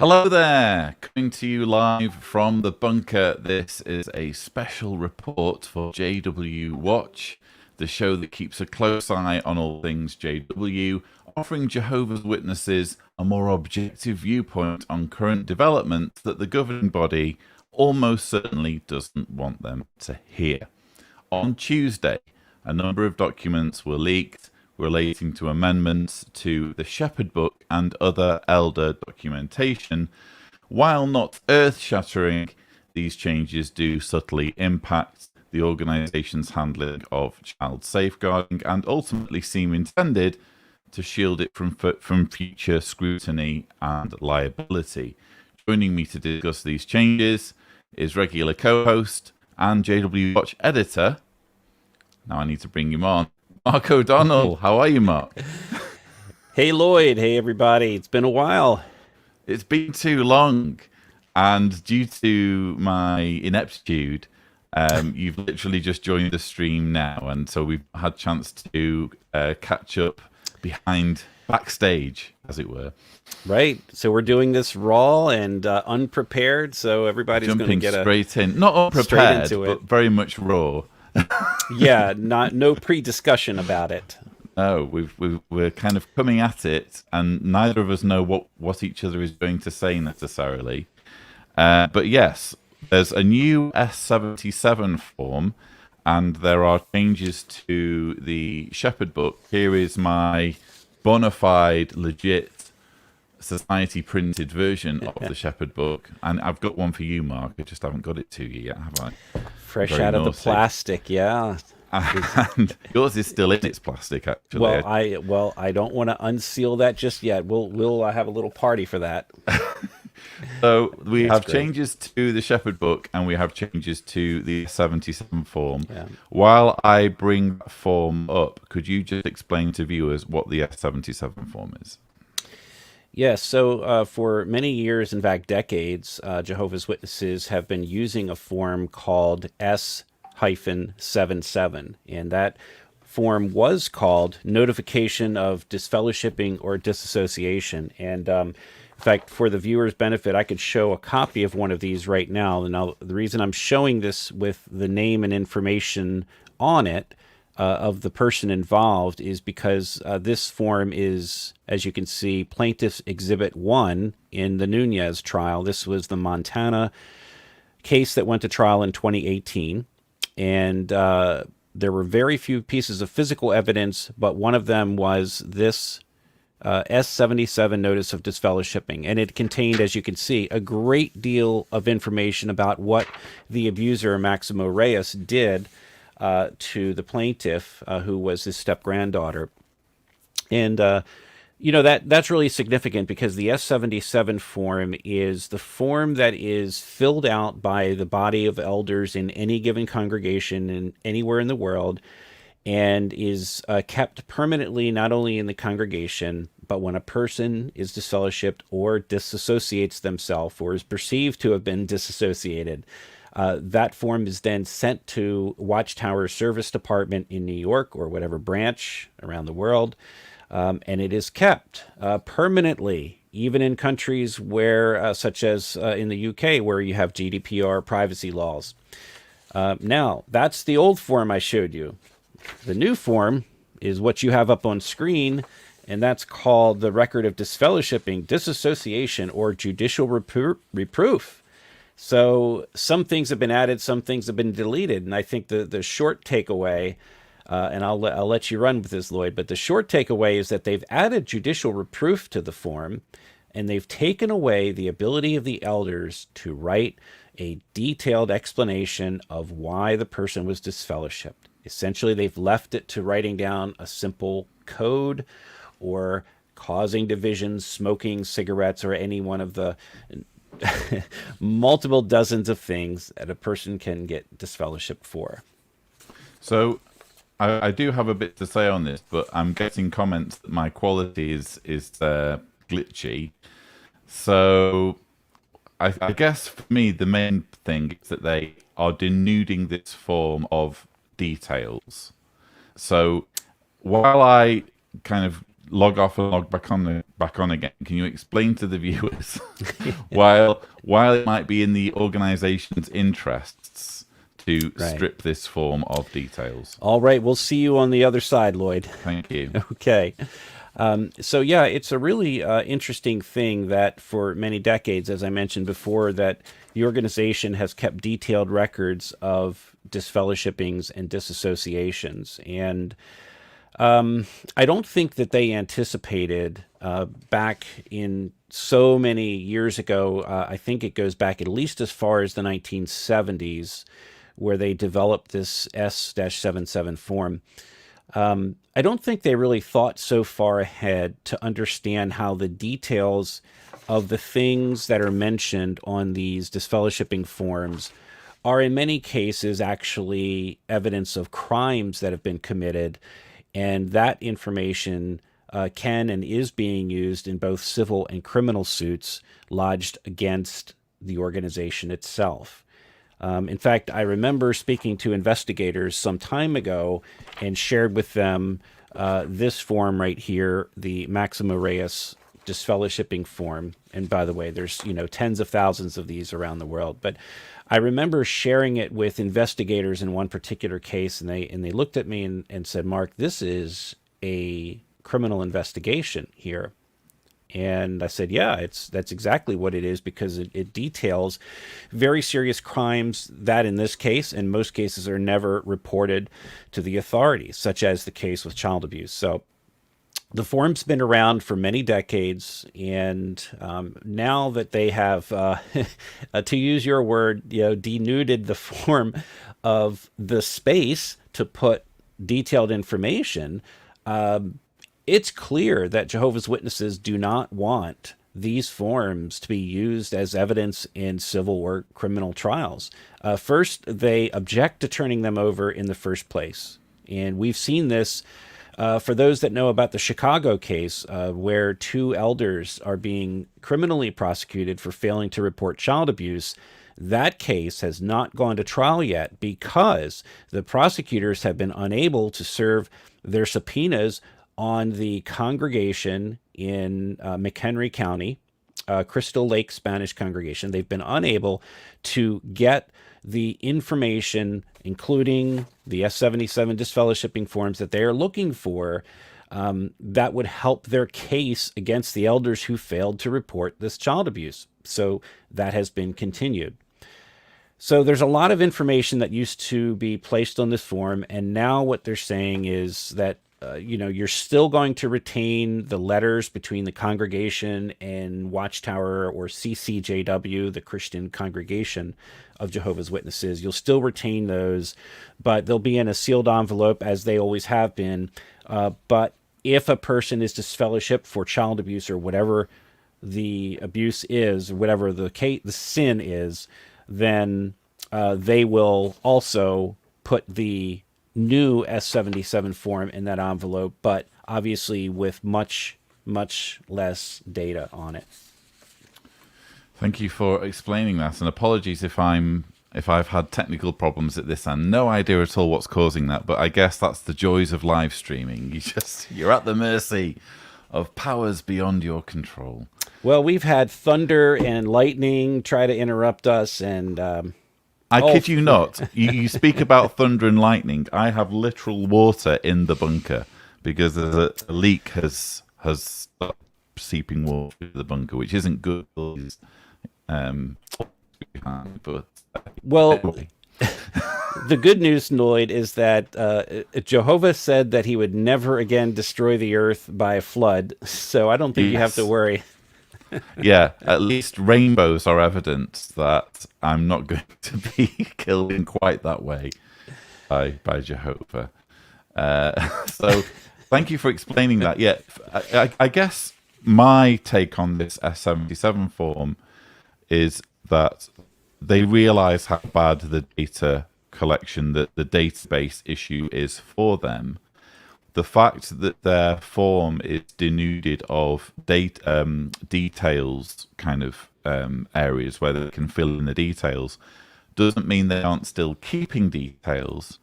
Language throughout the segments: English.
Hello there, coming to you live from the bunker. This is a special report for JW Watch, the show that keeps a close eye on all things JW, offering Jehovah's Witnesses a more objective viewpoint on current developments that the governing body almost certainly doesn't want them to hear. On Tuesday, a number of documents were leaked relating to amendments to the Shepherd Book and other elder documentation. While not earth-shattering, these changes do subtly impact the organisation's handling of child safeguarding and ultimately seem intended to shield it from future scrutiny and liability. Joining me to discuss these changes is regular co-host and JW Watch editor. Now I need to bring him on. Mark O'Donnell. How are you, Mark? Hey, Lloyd. Hey, everybody. It's been a while. It's been too long. And due to my ineptitude, you've literally just joined the stream now. And so we've had a chance to catch up backstage, as it were. Right. So we're doing this raw and unprepared. So everybody's going to get straight in. Not unprepared, but very much raw. Yeah, no pre-discussion about it. No, we're kind of coming at it, and neither of us know what each other is going to say necessarily. But yes, there's a new S-77 form, and there are changes to the Shepherd Book. Here is my bona fide, legit, society printed version of the Shepherd Book, and I've got one for you, Mark. I just haven't got it to you yet, have I? Fresh out of the plastic, yeah. And yours is still in its plastic, actually. Well, I don't want to unseal that just yet. We'll have a little party for that. So we have changes to the Shepherd Book, and we have changes to the 77 form. Yeah. While I bring that form up, could you just explain to viewers what the S-77 form is? Yes, so for many years, in fact decades, Jehovah's Witnesses have been using a form called S-77, and that form was called Notification of Disfellowshipping or Disassociation. And in fact, for the viewer's benefit, I could show a copy of one of these right now. Now, the reason I'm showing this with the name and information on it of the person involved is because this form is, as you can see, Plaintiff's Exhibit 1 in the Nunez trial. This was the Montana case that went to trial in 2018. And there were very few pieces of physical evidence, but one of them was this S-77 notice of disfellowshipping. And it contained, as you can see, a great deal of information about what the abuser, Maximo Reyes, did to the plaintiff, who was his step-granddaughter. And, that's really significant because the S-77 form is the form that is filled out by the body of elders in any given congregation and anywhere in the world, and is kept permanently not only in the congregation, but when a person is disfellowshipped or disassociates themselves or is perceived to have been disassociated, that form is then sent to Watchtower Service Department in New York or whatever branch around the world, and it is kept permanently, even in countries where, such as in the UK, where you have GDPR privacy laws. Now, that's the old form I showed you. The new form is what you have up on screen, and that's called the Record of Disfellowshipping, Disassociation, or Judicial Reproof. So some things have been added, some things have been deleted, and I think the short takeaway, and I'll let you run with this, Lloyd, but the short takeaway is that they've added judicial reproof to the form, and they've taken away the ability of the elders to write a detailed explanation of why the person was disfellowshipped. Essentially, they've left it to writing down a simple code or causing divisions, smoking cigarettes, or any one of the multiple dozens of things that a person can get disfellowshipped for. So I do have a bit to say on this, but I'm getting comments that my quality is glitchy. So I guess for me, the main thing is that they are denuding this form of details. So while I kind of log off and log back back on again, can you explain to the viewers while it might be in the organization's interests to strip this form of details? All right, we'll see you on the other side, Lloyd. Thank you. Okay. So yeah, it's a really interesting thing that for many decades, as I mentioned before, that the organization has kept detailed records of disfellowshippings and disassociations. And I don't think that they anticipated back in so many years ago, I think it goes back at least as far as the 1970s, where they developed this S-77 form. I don't think they really thought so far ahead to understand how the details of the things that are mentioned on these disfellowshipping forms are in many cases actually evidence of crimes that have been committed, and that information can and is being used in both civil and criminal suits lodged against the organization itself. In fact, I remember speaking to investigators some time ago and shared with them this form right here, the Maxima Reis disfellowshipping form. And by the way, there's tens of thousands of these around the world. But I remember sharing it with investigators in one particular case, and they looked at me and said, "Mark, this is a criminal investigation here." And I said, yeah, that's exactly what it is, because it details very serious crimes that in this case, and most cases, are never reported to the authorities, such as the case with child abuse. So the form's been around for many decades, and now that they have, to use your word, denuded the form of the space to put detailed information, it's clear that Jehovah's Witnesses do not want these forms to be used as evidence in civil or criminal trials. First, they object to turning them over in the first place. And we've seen this for those that know about the Chicago case, where 2 elders are being criminally prosecuted for failing to report child abuse. That case has not gone to trial yet because the prosecutors have been unable to serve their subpoenas on the congregation in McHenry County, Crystal Lake Spanish congregation. They've been unable to get the information, including the S-77 disfellowshipping forms that they are looking for, that would help their case against the elders who failed to report this child abuse. So that has been continued. So there's a lot of information that used to be placed on this form, and now what they're saying is that you're still going to retain the letters between the congregation and Watchtower, or CCJW, the Christian Congregation of Jehovah's Witnesses. You'll still retain those, but they'll be in a sealed envelope, as they always have been. But if a person is disfellowshipped for child abuse, or whatever the abuse is, or whatever the sin is, then they will also put the new S-77 form in that envelope, but obviously with much, much less data on it. Thank you for explaining that, and apologies if I've had technical problems at this end. No idea at all what's causing that, but I guess that's the joys of live streaming. You're at the mercy of powers beyond your control. Well, we've had thunder and lightning try to interrupt us, and I kid you not. You speak about thunder and lightning. I have literal water in the bunker because a leak has stopped seeping water into the bunker, which isn't good. But well, anyway. The good news, Lloyd, is that Jehovah said that he would never again destroy the earth by a flood, so I don't think you have to worry. Yeah, at least rainbows are evidence that I'm not going to be killed in quite that way by Jehovah. So thank you for explaining that. Yeah, I guess my take on this S-77 form is that they realize how bad the data collection, that the database issue is for them. The fact that their form is denuded of details, kind of areas where they can fill in the details, doesn't mean they aren't still keeping details.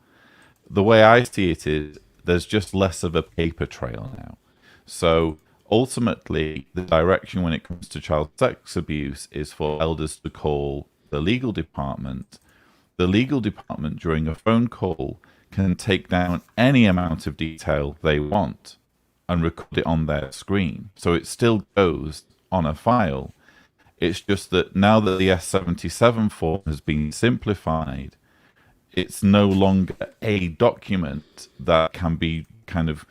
The way I see it is there's just less of a paper trail now. So ultimately, the direction when it comes to child sex abuse is for elders to call the legal department. The legal department, during a phone call, can take down any amount of detail they want and record it on their screen. So it still goes on a file. It's just that now that the S-77 form has been simplified, it's no longer a document that can be kind of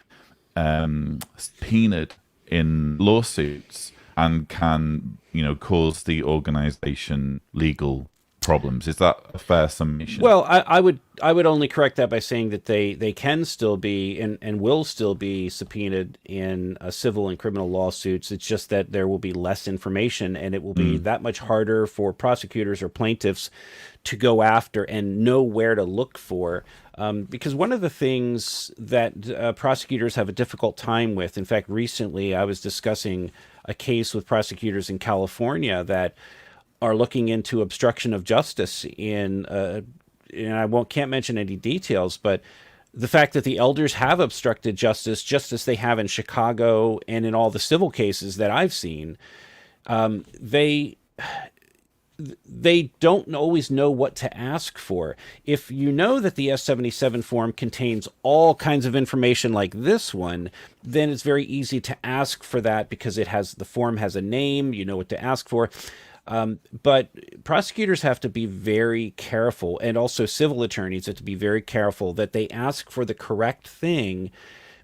subpoenaed in lawsuits and can, cause the organization legal problems. Is that a fair summation? Well, I would only correct that by saying that they can still be and will still be subpoenaed in civil and criminal lawsuits. It's just that there will be less information, and it will be that much harder for prosecutors or plaintiffs to go after and know where to look for. Because one of the things that prosecutors have a difficult time with, in fact, recently I was discussing a case with prosecutors in California that are looking into obstruction of justice and I can't mention any details, but the fact that the elders have obstructed justice, just as they have in Chicago and in all the civil cases that I've seen, they don't always know what to ask for. If you know that the S-77 form contains all kinds of information like this one, then it's very easy to ask for that because the form has a name, you know what to ask for. But prosecutors have to be very careful, and also civil attorneys have to be very careful that they ask for the correct thing,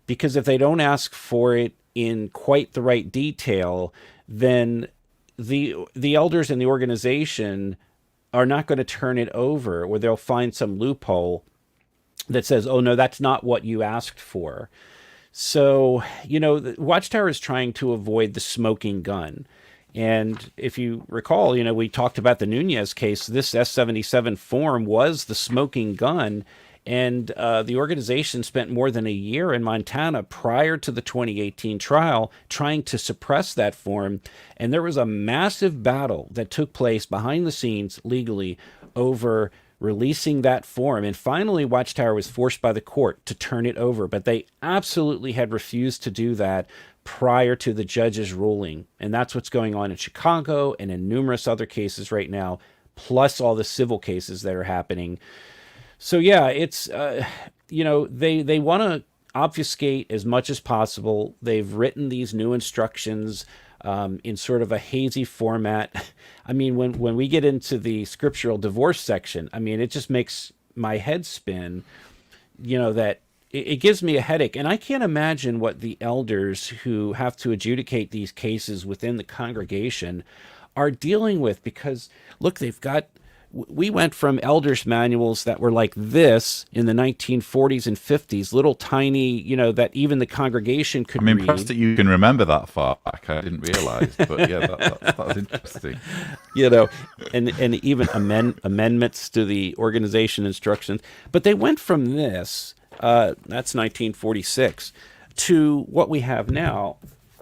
because if they don't ask for it in quite the right detail, then the elders in the organization are not going to turn it over, or they'll find some loophole that says, oh, no, that's not what you asked for. So, the Watchtower is trying to avoid the smoking gun. And if you recall, we talked about the Nunez case. This S-77 form was the smoking gun. And the organization spent more than a year in Montana prior to the 2018 trial trying to suppress that form. And there was a massive battle that took place behind the scenes legally over releasing that form. And finally, Watchtower was forced by the court to turn it over. But they absolutely had refused to do that prior to the judge's ruling. And that's what's going on in Chicago and in numerous other cases right now, plus all the civil cases that are happening. So yeah, it's, they want to obfuscate as much as possible. They've written these new instructions in sort of a hazy format. I mean, when we get into the scriptural divorce section, I mean, it just makes my head spin, that it gives me a headache. And I can't imagine what the elders who have to adjudicate these cases within the congregation are dealing with, because look, we went from elders manuals that were like this in the 1940s and 50s, little tiny, that even the congregation could read. I'm impressed that you can remember that far back. I didn't realize, but yeah, that's interesting. And even amendments to the organization instructions. But they went from this, that's 1946, to what we have now,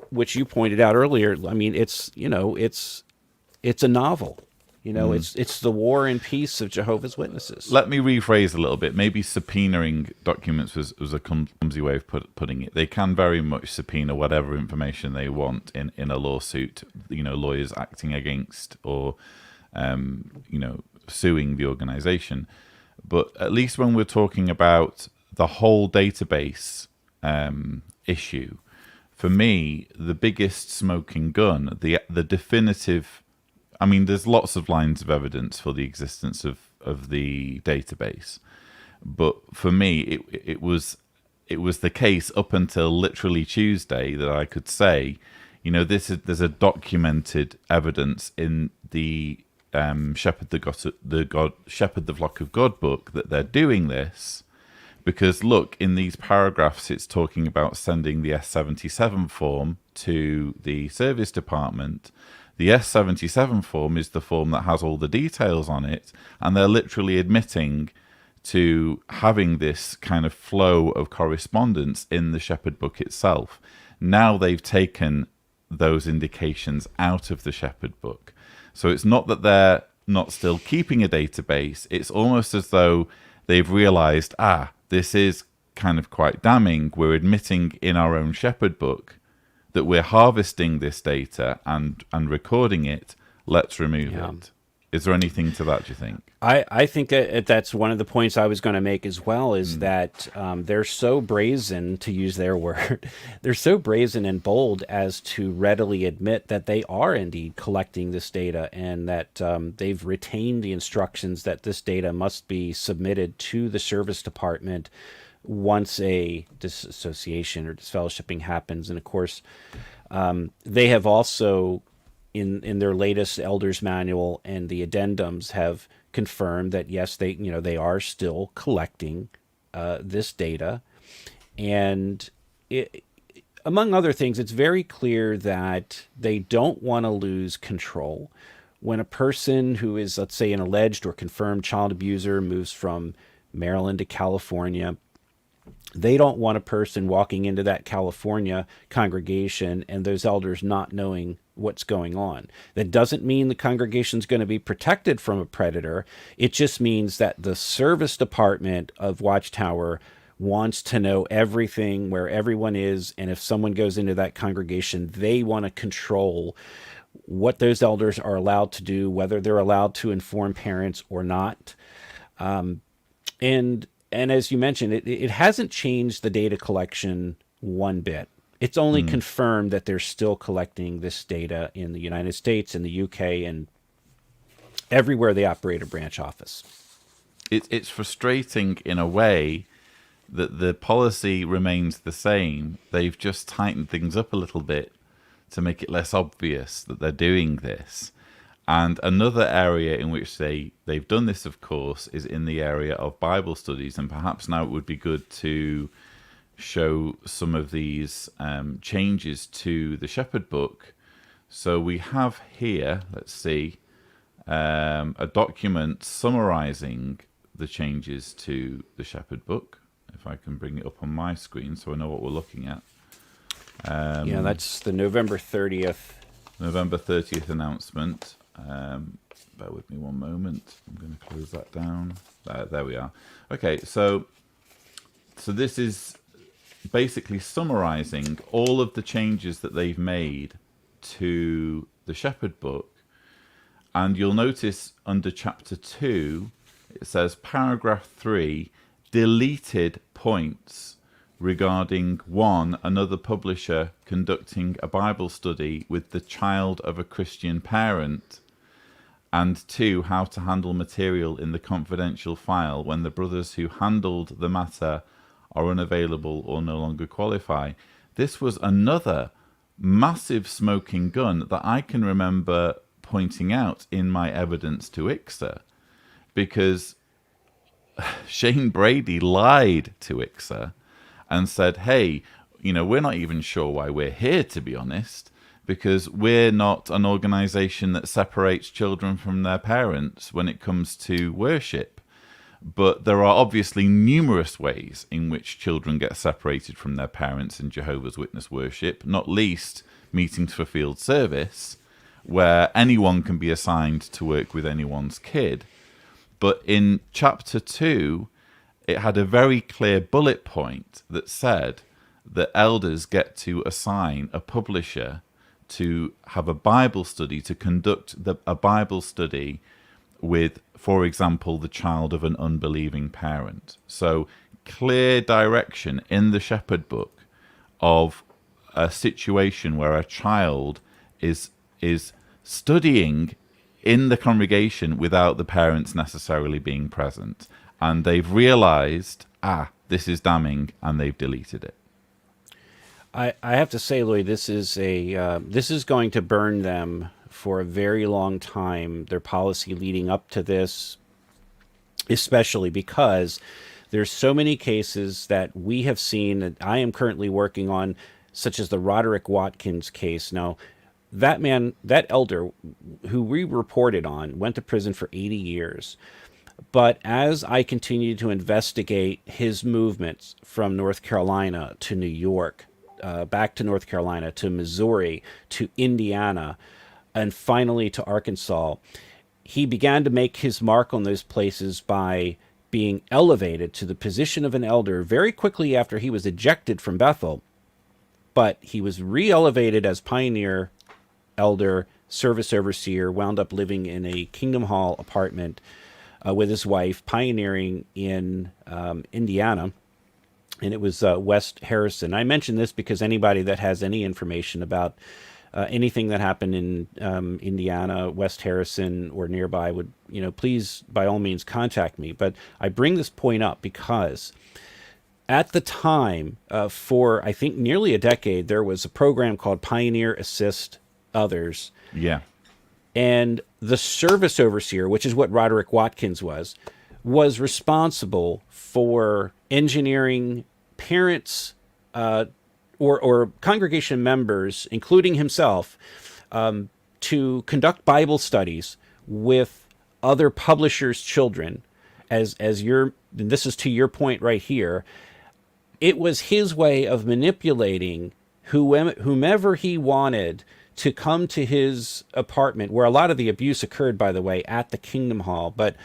which you pointed out earlier. I mean, it's a novel. It's the War and Peace of Jehovah's Witnesses. Let me rephrase a little bit. Maybe subpoenaing documents was a clumsy way of putting it. They can very much subpoena whatever information they want in a lawsuit. Lawyers acting against or suing the organization. But at least when we're talking about the whole database issue, for me, the biggest smoking gun, the definitive. I mean, there's lots of lines of evidence for the existence of the database, but for me, it was the case up until literally Tuesday that I could say, there's a documented evidence in the Shepherd the Flock of God book that they're doing this, because look, in these paragraphs, it's talking about sending the S-77 form to the service department. The S-77 form is the form that has all the details on it, and they're literally admitting to having this kind of flow of correspondence in the Shepherd book itself. Now they've taken those indications out of the Shepherd book. So it's not that they're not still keeping a database, it's almost as though they've realized, this is kind of quite damning. We're admitting in our own Shepherd book that we're harvesting this data and recording it, let's remove it. Is there anything to that, do you think? I think that's one of the points I was going to make as well, is that they're so brazen, to use their word, they're so brazen and bold as to readily admit that they are indeed collecting this data, and that they've retained the instructions that this data must be submitted to the service department once a disassociation or disfellowshipping happens. And of course, they have also, in their latest elders manual and the addendums, have confirmed that yes, they are still collecting this data. And among other things, it's very clear that they don't want to lose control. When a person who is, let's say, an alleged or confirmed child abuser moves from Maryland to California, they don't want a person walking into that California congregation and those elders not knowing what's going on. That doesn't mean the congregation's going to be protected from a predator. It just means that the service department of Watchtower wants to know everything, where everyone is, and if someone goes into that congregation, they want to control what those elders are allowed to do, whether they're allowed to inform parents or not. And as you mentioned, it hasn't changed the data collection one bit. It's only confirmed that they're still collecting this data in the United States, in the UK, and everywhere they operate a branch office. It's frustrating in a way that the policy remains the same. They've just tightened things up a little bit to make it less obvious that they're doing this. And another area in which they've done this, of course, is in the area of Bible studies. And perhaps now it would be good to show some of these changes to the Shepherd Book. So we have here, let's see, a document summarizing the changes to the Shepherd Book. If I can bring it up on my screen so I know what we're looking at. That's the November 30th. November 30th announcement. Bear with me one moment. I'm going to close that down. There we are. Okay, so this is basically summarizing all of the changes that they've made to the Shepherd Book. And you'll notice under chapter 2, it says paragraph 3, deleted points regarding 1, another publisher conducting a Bible study with the child of a Christian parent, and 2, how to handle material in the confidential file when the brothers who handled the matter are unavailable or no longer qualify. This was another massive smoking gun that I can remember pointing out in my evidence to ICSA, because Shane Brady lied to ICSA and said, hey, we're not even sure why we're here, to be honest, because we're not an organization that separates children from their parents when it comes to worship. But there are obviously numerous ways in which children get separated from their parents in Jehovah's Witness worship, not least meetings for field service, where anyone can be assigned to work with anyone's kid. But in chapter 2, it had a very clear bullet point that said that elders get to assign a publisher to have a Bible study, to conduct a Bible study with, for example, the child of an unbelieving parent. So clear direction in the Shepherd Book of a situation where a child is studying in the congregation without the parents necessarily being present. And they've realized, this is damning, and they've deleted it. I have to say, Louis, this is going to burn them for a very long time, their policy leading up to this, especially because there's so many cases that we have seen that I am currently working on, such as the Roderick Watkins case. Now, that man, that elder who we reported on, went to prison for 80 years. But as I continued to investigate his movements from North Carolina to New York, back to North Carolina, to Missouri, to Indiana, and finally to Arkansas, he began to make his mark on those places by being elevated to the position of an elder very quickly after he was ejected from Bethel. but he was re-elevated as pioneer, elder, service overseer, wound up living in a Kingdom Hall apartment with his wife, pioneering in Indiana. And it was West Harrison. I mention this because anybody that has any information about anything that happened in Indiana, West Harrison, or nearby would, please, by all means, contact me. But I bring this point up because at the time, for I think nearly a decade, there was a program called Pioneer Assist Others. Yeah. And the service overseer, which is what Roderick Watkins was responsible for engineering parents or congregation members, including himself, to conduct Bible studies with other publishers' children. This is to your point right here. It was his way of manipulating whomever he wanted to come to his apartment, where a lot of the abuse occurred, by the way, at the Kingdom Hall. But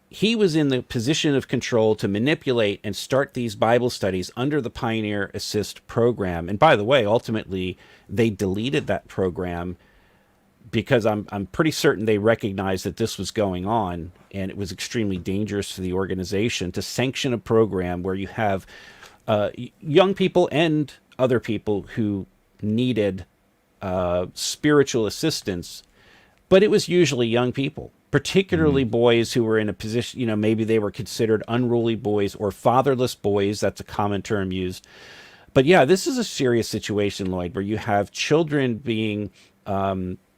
he was in the position of control to manipulate and start these Bible studies under the Pioneer Assist program. And by the way, ultimately, they deleted that program because I'm pretty certain they recognized that this was going on, and it was extremely dangerous for the organization to sanction a program where you have young people and other people who needed spiritual assistance, but it was usually young people, particularly boys who were in a position, maybe they were considered unruly boys or fatherless boys. That's a common term used. But yeah, this is a serious situation, Lloyd, where you have children being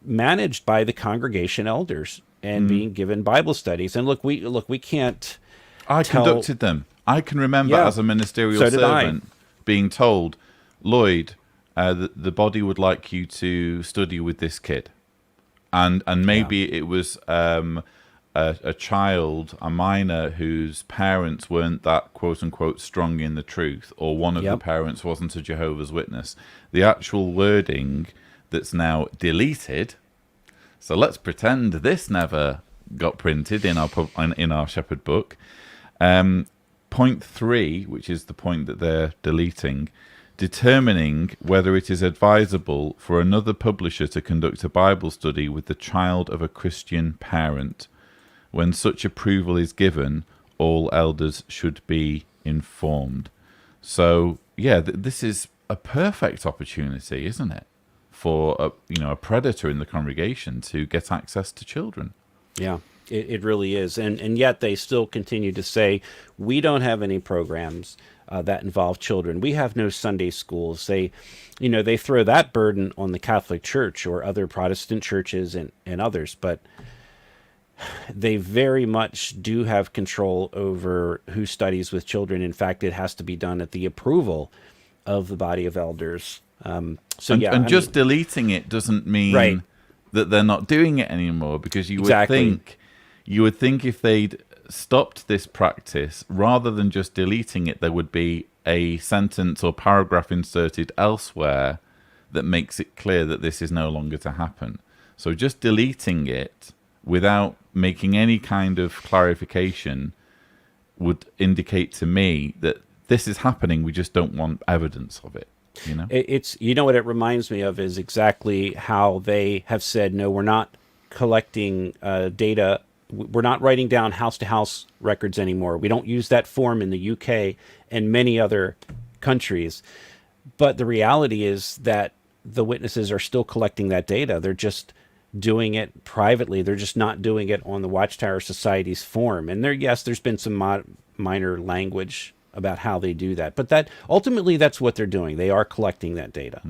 managed by the congregation elders and being given Bible studies. And look, we can't. I conducted them. I can remember as a ministerial servant being told, Lloyd, the body would like you to study with this kid. And maybe it was a child, a minor, whose parents weren't that quote-unquote strong in the truth, or one of the parents wasn't a Jehovah's Witness. The actual wording that's now deleted, so let's pretend this never got printed in our Shepherd book. Point 3, which is the point that they're deleting, determining whether it is advisable for another publisher to conduct a Bible study with the child of a Christian parent. When such approval is given, all elders should be informed. So, yeah, this is a perfect opportunity, isn't it, for a predator in the congregation to get access to children? Yeah, it really is. And yet they still continue to say, we don't have any programs that involve children. We have no Sunday schools. They throw that burden on the Catholic Church or other Protestant churches and others, but they very much do have control over who studies with children. In fact, it has to be done at the approval of the body of elders. Just deleting it doesn't mean that they're not doing it anymore, because you would think if they'd stopped this practice, rather than just deleting it, there would be a sentence or paragraph inserted elsewhere that makes it clear that this is no longer to happen. So just deleting it without making any kind of clarification would indicate to me that this is happening, we just don't want evidence of it. It's what it reminds me of is exactly how they have said, no, we're not collecting data. We're not writing down house-to-house records anymore. We don't use that form in the UK and many other countries. But the reality is that the witnesses are still collecting that data. They're just doing it privately. They're just not doing it on the Watchtower Society's form. And there's been some minor language about how they do that. But ultimately, that's what they're doing. They are collecting that data.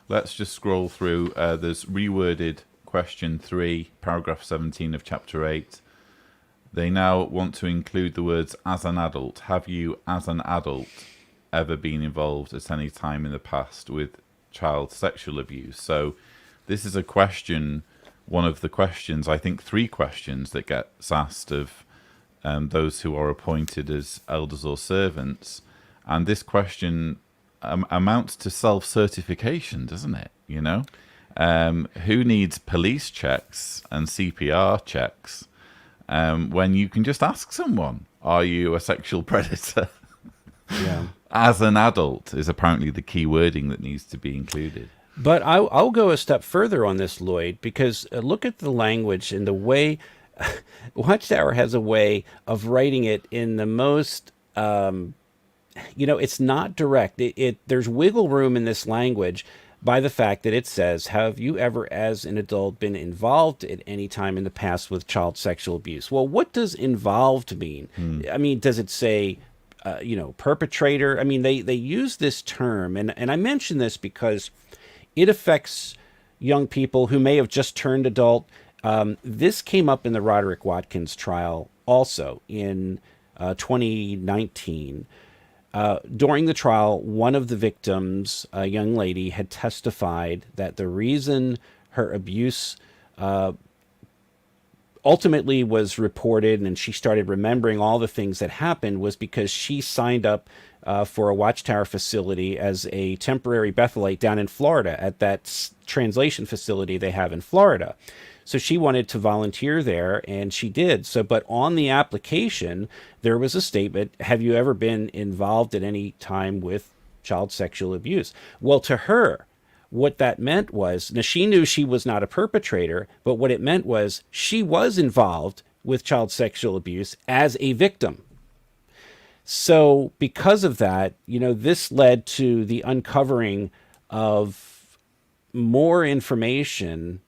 Let's just scroll through. There's reworded question 3, paragraph 17 of chapter 8. They now want to include the words "as an adult." Have you, as an adult, ever been involved at any time in the past with child sexual abuse? So this is a question, one of the questions, I think 3 questions that gets asked of those who are appointed as elders or servants. And this question amounts to self-certification, doesn't it? Who needs police checks and CPR checks when you can just ask someone, are you a sexual predator? Yeah. as an adult is apparently the key wording that needs to be included. But I'll go a step further on this, Lloyd, because look at the language and the way Watchtower has a way of writing it in the most, it's not direct. There's wiggle room in this language by the fact that it says, have you ever, as an adult, been involved at any time in the past with child sexual abuse? Well, what does involved mean? I mean, does it say, perpetrator? I mean, they use this term, and I mention this because it affects young people who may have just turned adult. This came up in the Roderick Watkins trial also in 2019. During the trial, one of the victims, a young lady, had testified that the reason her abuse ultimately was reported and she started remembering all the things that happened was because she signed up for a Watchtower facility as a temporary Bethelite down in Florida at that translation facility they have in Florida. So she wanted to volunteer there, and she did. So, but on the application, there was a statement, have you ever been involved at any time with child sexual abuse? Well, to her, what that meant was, now she knew she was not a perpetrator, but what it meant was she was involved with child sexual abuse as a victim. So because of that, this led to the uncovering of more information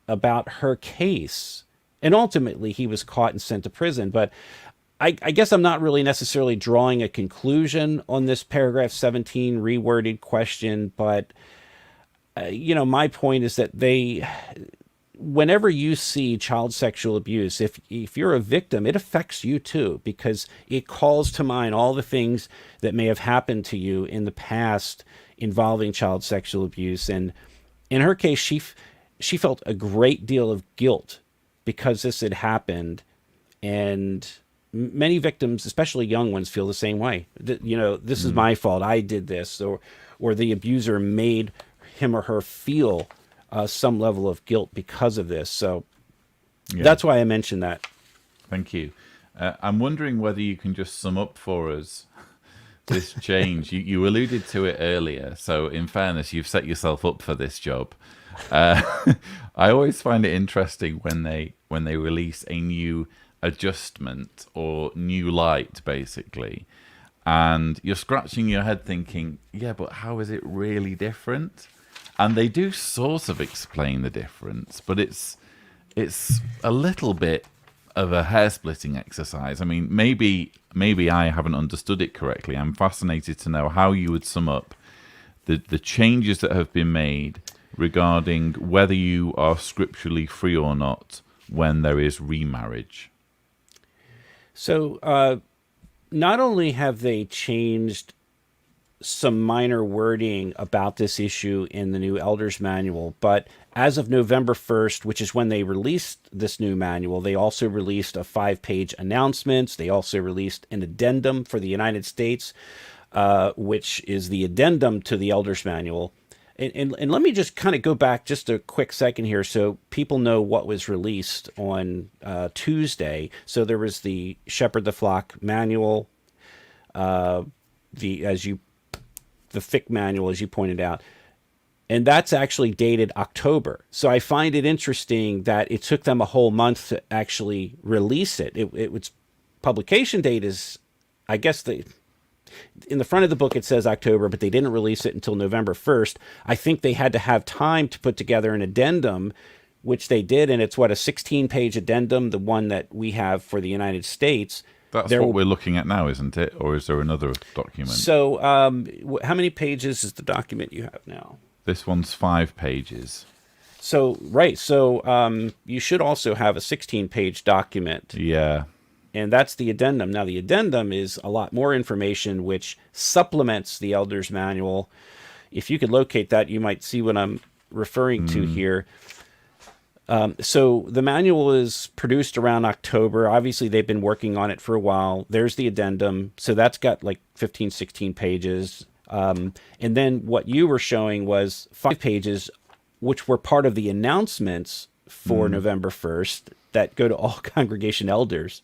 about her case. And ultimately, he was caught and sent to prison. But I guess I'm not really necessarily drawing a conclusion on this paragraph 17 reworded question. But, my point is that whenever you see child sexual abuse, if you're a victim, it affects you too, because it calls to mind all the things that may have happened to you in the past involving child sexual abuse. And in her case, she felt a great deal of guilt because this had happened. And many victims, especially young ones, feel the same way. This is my fault. I did this, or the abuser made him or her feel some level of guilt because of this. So that's why I mentioned that. Thank you. I'm wondering whether you can just sum up for us this change. You alluded to it earlier. So in fairness, you've set yourself up for this job. I always find it interesting when they release a new adjustment or new light, basically, and you're scratching your head thinking, yeah, but how is it really different? And they do sort of explain the difference, but it's a little bit of a hair-splitting exercise. I mean, maybe I haven't understood it correctly. I'm fascinated to know how you would sum up the changes that have been made regarding whether you are scripturally free or not when there is remarriage. So not only have they changed some minor wording about this issue in the new Elders Manual, but as of November 1st, which is when they released this new manual, they also released a 5-page announcements. They also released an addendum for the United States, which is the addendum to the Elders Manual. And let me just kind of go back just a quick second here so people know what was released on Tuesday. So there was the Shepherd the Flock manual, the thick manual, as you pointed out. And that's actually dated October. So I find it interesting that it took them a whole month to actually release it. Its publication date is, I guess, in the front of the book it says October, but they didn't release it until November 1st. I think they had to have time to put together an addendum, which they did, and it's a 16-page addendum, the one that we have for the United States. That's what we're looking at now, isn't it? Or is there another document? So how many pages is the document you have now? This one's 5 pages. So, right. So you should also have a 16-page document. Yeah. And that's the addendum. Now, the addendum is a lot more information, which supplements the Elders Manual. If you could locate that, you might see what I'm referring to here. So the manual is produced around October. Obviously, they've been working on it for a while. There's the addendum. So that's got like 15, 16 pages. And then what you were showing was 5 pages, which were part of the announcements for November 1st that go to all congregation elders.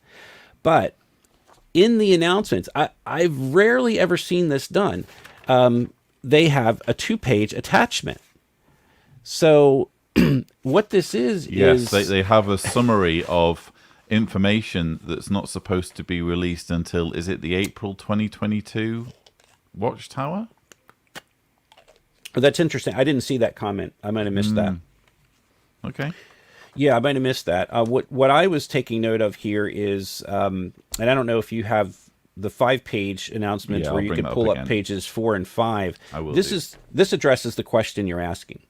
But in the announcements, I've rarely ever seen this done. They have a 2-page attachment. So what this is they have a summary of information that's not supposed to be released until, is it the April 2022 Watchtower? Oh, that's interesting. I didn't see that comment. I might have missed that. Okay. Yeah, I might have missed that. What I was taking note of here is, and I don't know if you have the 5-page announcements where you can pull up pages 4 and 5. I will. This addresses the question you're asking.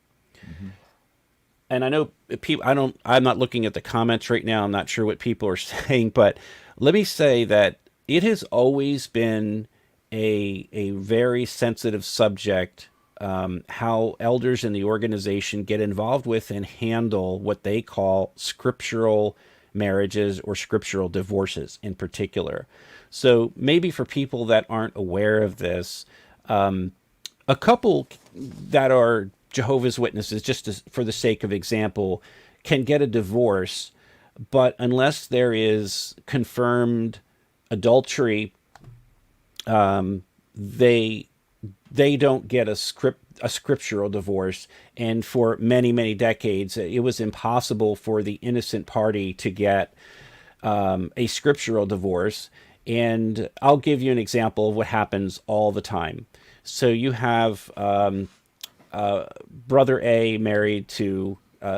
And I know people. I'm not looking at the comments right now. I'm not sure what people are saying, but let me say that it has always been a very sensitive subject. How elders in the organization get involved with and handle what they call scriptural marriages or scriptural divorces in particular. So maybe for people that aren't aware of this, a couple that are Jehovah's Witnesses, for the sake of example, can get a divorce, but unless there is confirmed adultery, they don't get a scriptural divorce. And for many, many decades, it was impossible for the innocent party to get a scriptural divorce. And I'll give you an example of what happens all the time. So you have brother A married to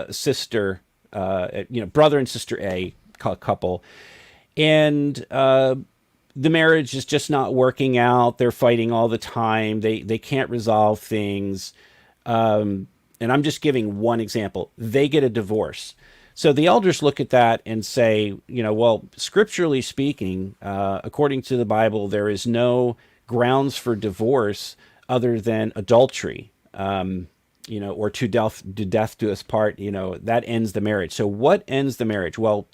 sister, brother and sister A couple, and the marriage is just not working out. They're fighting all the time. They can't resolve things. And I'm just giving one example. They get a divorce. So the elders look at that and say, well, scripturally speaking, according to the Bible, there is no grounds for divorce other than adultery, or to death do us part, that ends the marriage. So what ends the marriage? Well,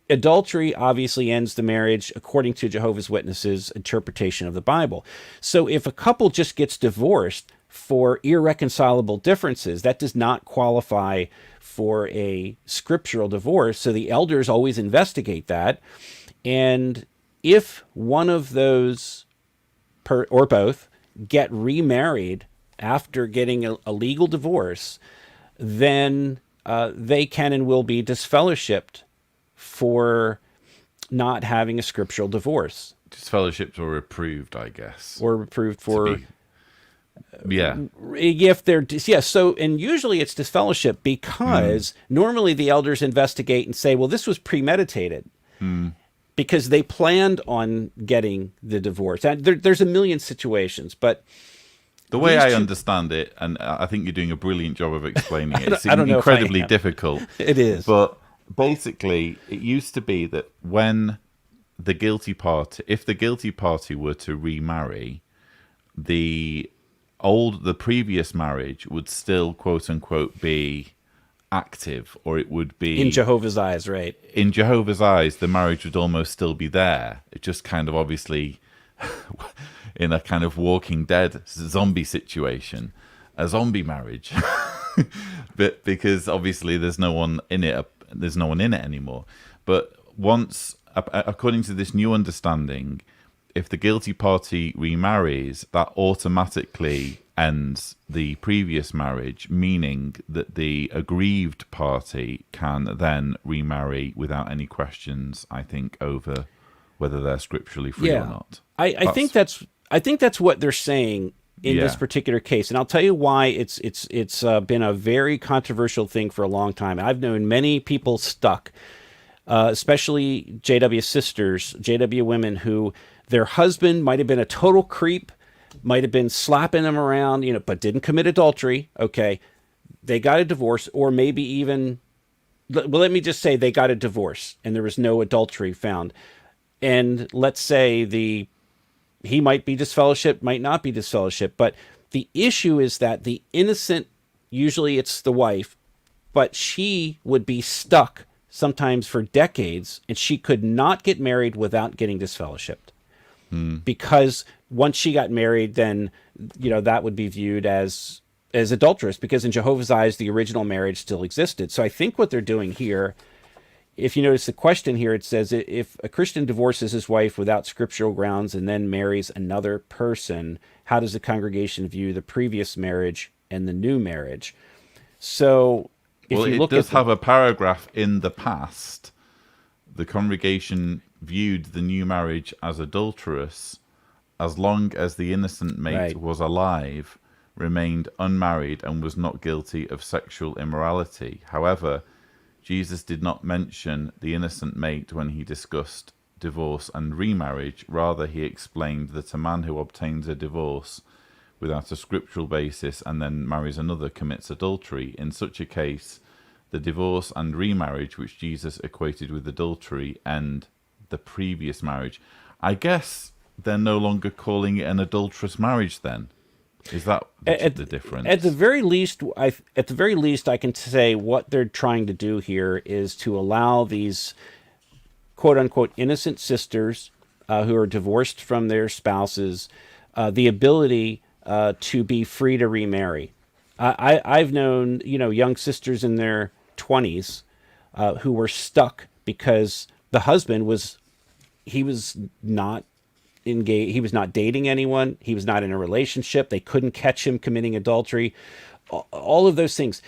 adultery obviously ends the marriage according to Jehovah's Witnesses' interpretation of the Bible. So if a couple just gets divorced for irreconcilable differences, that does not qualify for a scriptural divorce. So the elders always investigate that. And if one of those, or both, get remarried after getting a legal divorce, then they can and will be disfellowshipped for not having a scriptural divorce. Disfellowshipped or approved, I guess. Or approved for... If they're... So, and usually it's disfellowship because normally the elders investigate and say, well, this was premeditated. Because they planned on getting the divorce. And there's a million situations, but... The way I understand it, and I think you're doing a brilliant job of explaining it, it's incredibly difficult. It is. But basically, it used to be that when the guilty party, if the guilty party were to remarry, the previous marriage would still, quote unquote, be active, or it would be... In Jehovah's eyes, right? In Jehovah's eyes, the marriage would almost still be there. It just kind of obviously... in a kind of Walking Dead zombie situation, a zombie marriage, but because obviously there's no one in it anymore. But once, according to this new understanding, if the guilty party remarries, that automatically ends the previous marriage, meaning that the aggrieved party can then remarry without any questions, I think, over whether they're scripturally free or not. I think that's what they're saying in this particular case, and I'll tell you why it's been a very controversial thing for a long time. I've known many people stuck, especially JW sisters, JW women, who their husband might have been a total creep, might have been slapping them around, but didn't commit adultery. Okay, they got a divorce, or maybe even, well, let me just say they got a divorce and there was no adultery found. And let's say he might be disfellowshipped, might not be disfellowshipped, but the issue is that the innocent, usually it's the wife, but she would be stuck sometimes for decades, and she could not get married without getting disfellowshipped. Because once she got married, then, that would be viewed as adulterous, because in Jehovah's eyes, the original marriage still existed. So I think what they're doing here if you notice the question here, it says if a Christian divorces his wife without scriptural grounds and then marries another person, how does the congregation view the previous marriage and the new marriage? So if Well, you it look does at have a paragraph in the past. The congregation viewed the new marriage as adulterous as long as the innocent mate Right. was alive, remained unmarried, and was not guilty of sexual immorality. However, Jesus did not mention the innocent mate when he discussed divorce and remarriage. Rather, he explained that a man who obtains a divorce without a scriptural basis and then marries another commits adultery. In such a case, the divorce and remarriage, which Jesus equated with adultery, end the previous marriage. I guess they're no longer calling it an adulterous marriage then. Is that the difference? At the very least, I can say what they're trying to do here is to allow these quote unquote innocent sisters who are divorced from their spouses the ability to be free to remarry. I've known young sisters in their 20s who were stuck because the husband was not engaged. He was not dating anyone. He was not in a relationship. They couldn't catch him committing adultery. All of those things.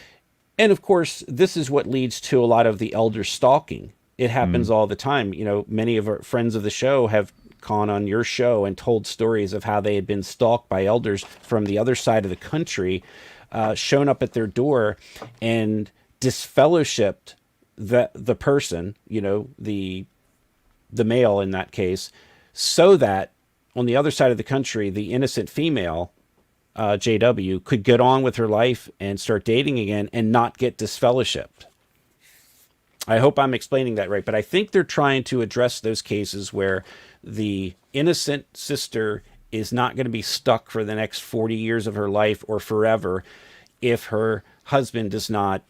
And of course, this is what leads to a lot of the elder stalking. It happens all the time. Many of our friends of the show have gone on your show and told stories of how they had been stalked by elders from the other side of the country, shown up at their door and disfellowshipped the person, the male in that case, so that on the other side of the country, the innocent female, JW, could get on with her life and start dating again and not get disfellowshipped. I hope I'm explaining that right, but I think they're trying to address those cases where the innocent sister is not going to be stuck for the next 40 years of her life or forever if her husband does not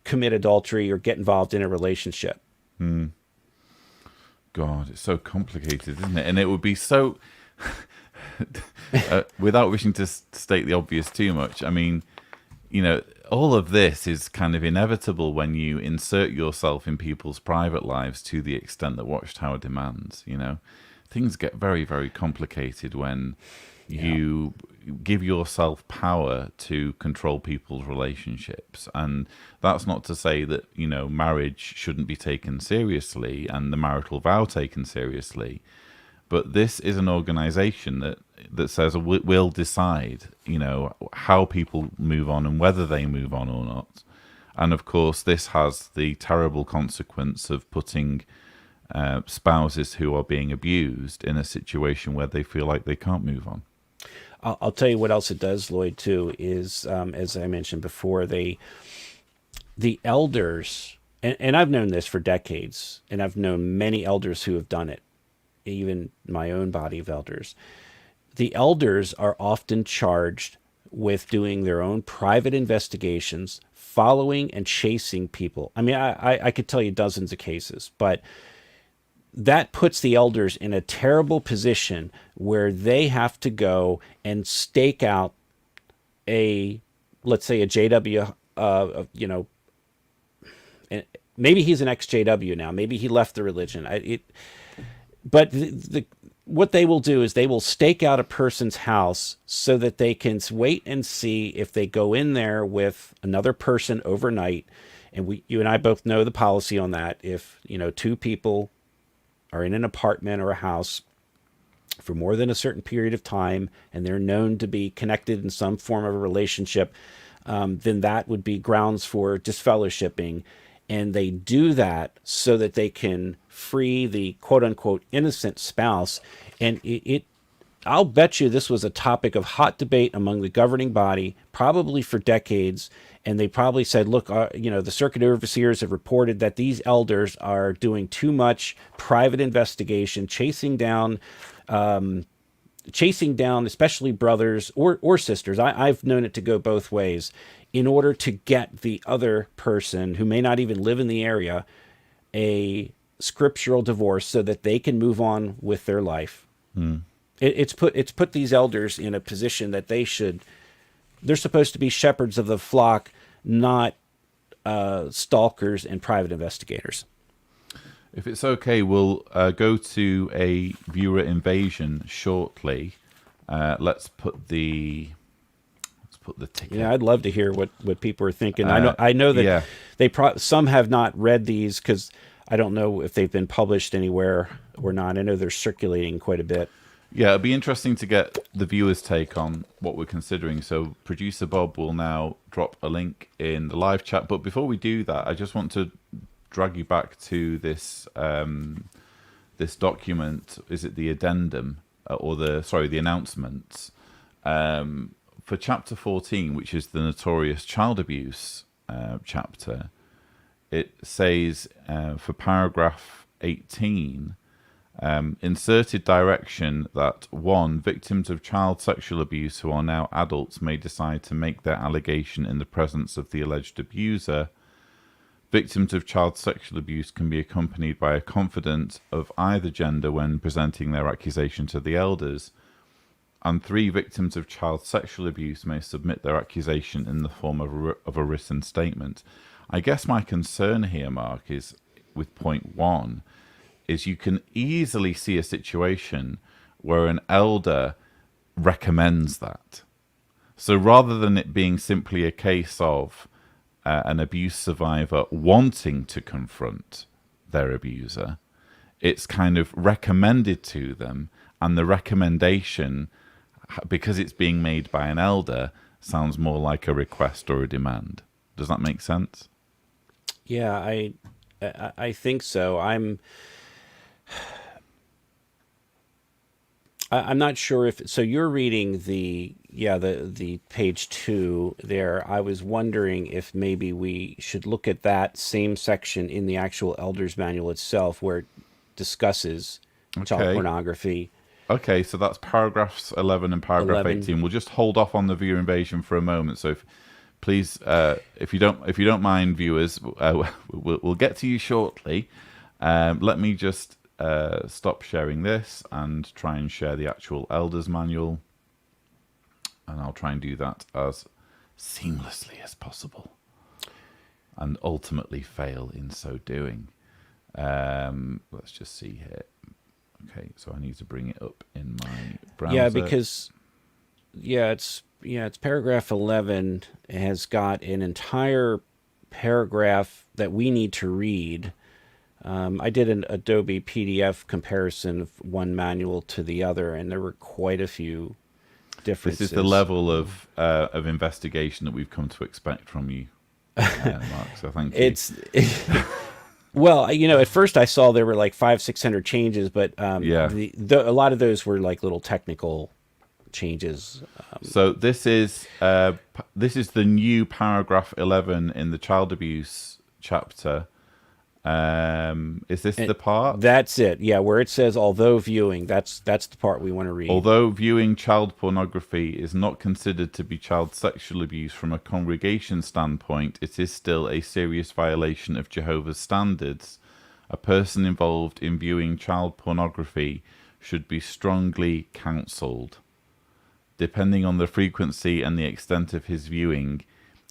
commit adultery or get involved in a relationship. God, it's so complicated, isn't it? And it would be so, without wishing to state the obvious too much, I mean, all of this is kind of inevitable when you insert yourself in people's private lives to the extent that Watchtower demands. Things get very, very complicated when you give yourself power to control people's relationships. And that's not to say that, marriage shouldn't be taken seriously and the marital vow taken seriously. But this is an organization that says we'll decide, how people move on and whether they move on or not. And of course, this has the terrible consequence of putting spouses who are being abused in a situation where they feel like they can't move on. I'll tell you what else it does, Lloyd, too, is, as I mentioned before, the elders, and I've known this for decades, and I've known many elders who have done it, even my own body of elders. The elders are often charged with doing their own private investigations, following and chasing people. I mean, I could tell you dozens of cases, but that puts the elders in a terrible position where they have to go and stake out let's say a JW, maybe he's an ex-JW now. Maybe he left the religion. But what they will do is they will stake out a person's house so that they can wait and see if they go in there with another person overnight. And you and I both know the policy on that. If, two people are in an apartment or a house for more than a certain period of time, and they're known to be connected in some form of a relationship, then that would be grounds for disfellowshipping. And they do that so that they can free the quote-unquote innocent spouse. And I'll bet you this was a topic of hot debate among the governing body, probably for decades. And they probably said, look, the circuit overseers have reported that these elders are doing too much private investigation, chasing down especially brothers or sisters. I've known it to go both ways, in order to get the other person who may not even live in the area a scriptural divorce so that they can move on with their life. It's put these elders in a position that they're supposed to be shepherds of the flock, not stalkers and private investigators. If it's okay, we'll go to a viewer invasion shortly. Let's put the ticket. Yeah, I'd love to hear what people are thinking. I know that Yeah. some have not read these because I don't know if they've been published anywhere or not. I know they're circulating quite a bit. Yeah, it'd be interesting to get the viewer's take on what we're considering. So producer Bob will now drop a link in the live chat. But before we do that, I just want to drag you back to this this document. Is it the addendum or the announcements for chapter 14, which is the notorious child abuse chapter? It says for paragraph 18. Inserted direction that 1. Victims of child sexual abuse who are now adults may decide to make their allegation in the presence of the alleged abuser. Victims of child sexual abuse can be accompanied by a confidant of either gender when presenting their accusation to the elders. And 3. Victims of child sexual abuse may submit their accusation in the form of a written statement. I guess my concern here, Mark, is with point 1, is you can easily see a situation where an elder recommends that. So rather than it being simply a case of an abuse survivor wanting to confront their abuser, it's kind of recommended to them, and the recommendation, because it's being made by an elder, sounds more like a request or a demand. Does that make sense? Yeah, I think so. I'm not sure if so. You're reading the page 2 there. I was wondering if maybe we should look at that same section in the actual Elder's Manual itself, where it discusses child pornography. Okay, so that's paragraphs 11 and paragraph 18. We'll just hold off on the viewer invasion for a moment. So please, if you don't mind, viewers, we'll get to you shortly. Let me just stop sharing this and try and share the actual Elder's Manual, and I'll try and do that as seamlessly as possible and ultimately fail in so doing. Let's just see here. Okay, so I need to bring it up in my browser. Yeah, because it's paragraph 11 has got an entire paragraph that we need to read. I did an Adobe PDF comparison of one manual to the other, and there were quite a few differences. This is the level of investigation that we've come to expect from you, Mark. So thank you. Well, at first I saw there were like 500-600 changes, but a lot of those were like little technical changes. So this is the new paragraph 11 in the child abuse chapter. Is this the part? That's it. Yeah, where it says, although viewing, that's the part we want to read. Although viewing child pornography is not considered to be child sexual abuse from a congregation standpoint, it is still a serious violation of Jehovah's standards. A person involved in viewing child pornography should be strongly counseled. Depending on the frequency and the extent of his viewing,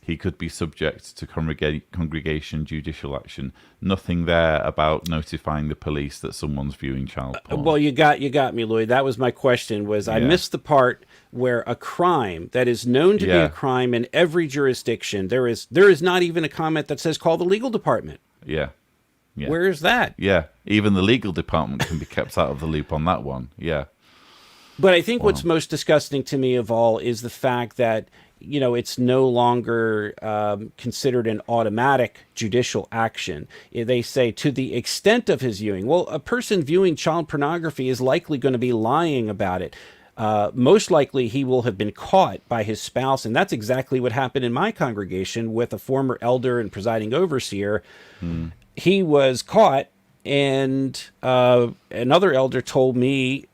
he could be subject to congregation judicial action. Nothing there about notifying the police that someone's viewing child porn. Well, you got me, Lloyd. That was my question. I missed the part where a crime that is known to be a crime in every jurisdiction, there is not even a comment that says call the legal department. Yeah. Where is that? Yeah, even the legal department can be kept out of the loop on that one. Yeah. But I think what's most disgusting to me of all is the fact that it's no longer considered an automatic judicial action. They say to the extent of his viewing. Well, a person viewing child pornography is likely going to be lying about it. Most likely he will have been caught by his spouse, and that's exactly what happened in my congregation with a former elder and presiding overseer. He was caught, and another elder told me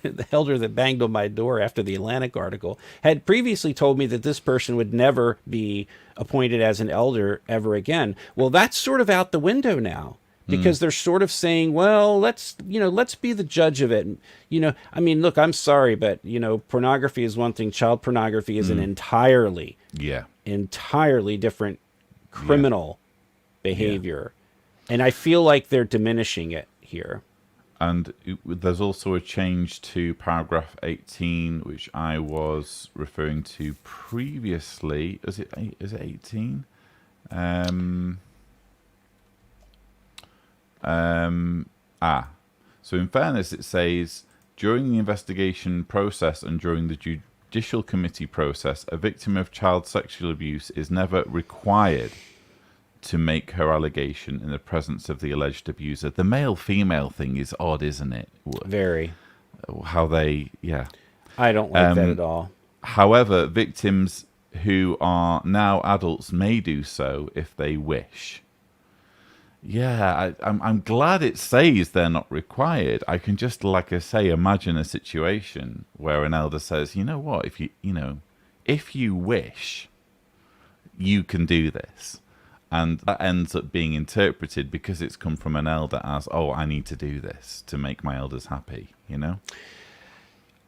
the elder that banged on my door after the Atlantic article had previously told me that this person would never be appointed as an elder ever again. Well, that's sort of out the window now, because they're sort of saying, well, let's be the judge of it. I mean, look, I'm sorry, but pornography is one thing. Child pornography is an entirely different criminal behavior. And I feel like they're diminishing it here. And there's also a change to paragraph 18, which I was referring to previously. Is it 18? Um, So in fairness, it says, during the investigation process and during the judicial committee process, a victim of child sexual abuse is never required to make her allegation in the presence of the alleged abuser. The male-female thing is odd, isn't it? Very. How they, yeah. I don't like that at all. However, victims who are now adults may do so if they wish. Yeah, I'm glad it says they're not required. I can just, like I say, imagine a situation where an elder says, you know what, if you wish, you can do this. And that ends up being interpreted, because it's come from an elder, as, oh, I need to do this to make my elders happy, you know?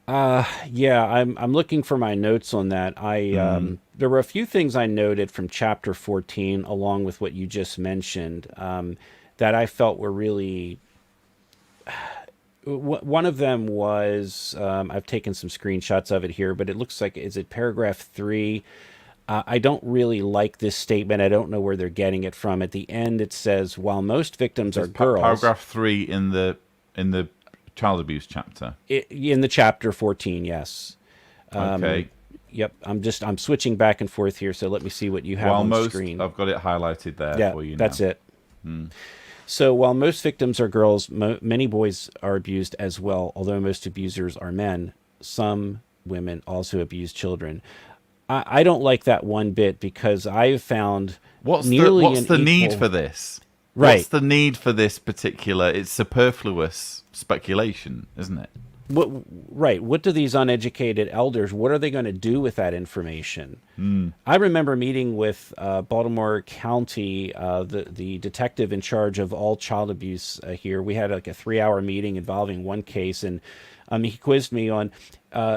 Yeah, I'm looking for my notes on that. There were a few things I noted from chapter 14, along with what you just mentioned, that I felt were really. One of them was, I've taken some screenshots of it here, but it looks like, is it paragraph 3? I don't really like this statement. I don't know where they're getting it from. At the end, it says, while most victims are girls. Paragraph 3 in the child abuse chapter. In the chapter 14, yes. Okay. Yep. I'm switching back and forth here, so let me see what you have on the screen. I've got it highlighted there for you now. That's it. So while most victims are girls, many boys are abused as well. Although most abusers are men, some women also abuse children. I don't like that one bit, because I've found what's the need for this? Right. What's the need for this particular? It's superfluous speculation, isn't it? Right. What do these uneducated elders, what are they going to do with that information? I remember meeting with Baltimore County, the detective in charge of all child abuse here. We had like a 3-hour meeting involving one case, and he quizzed me on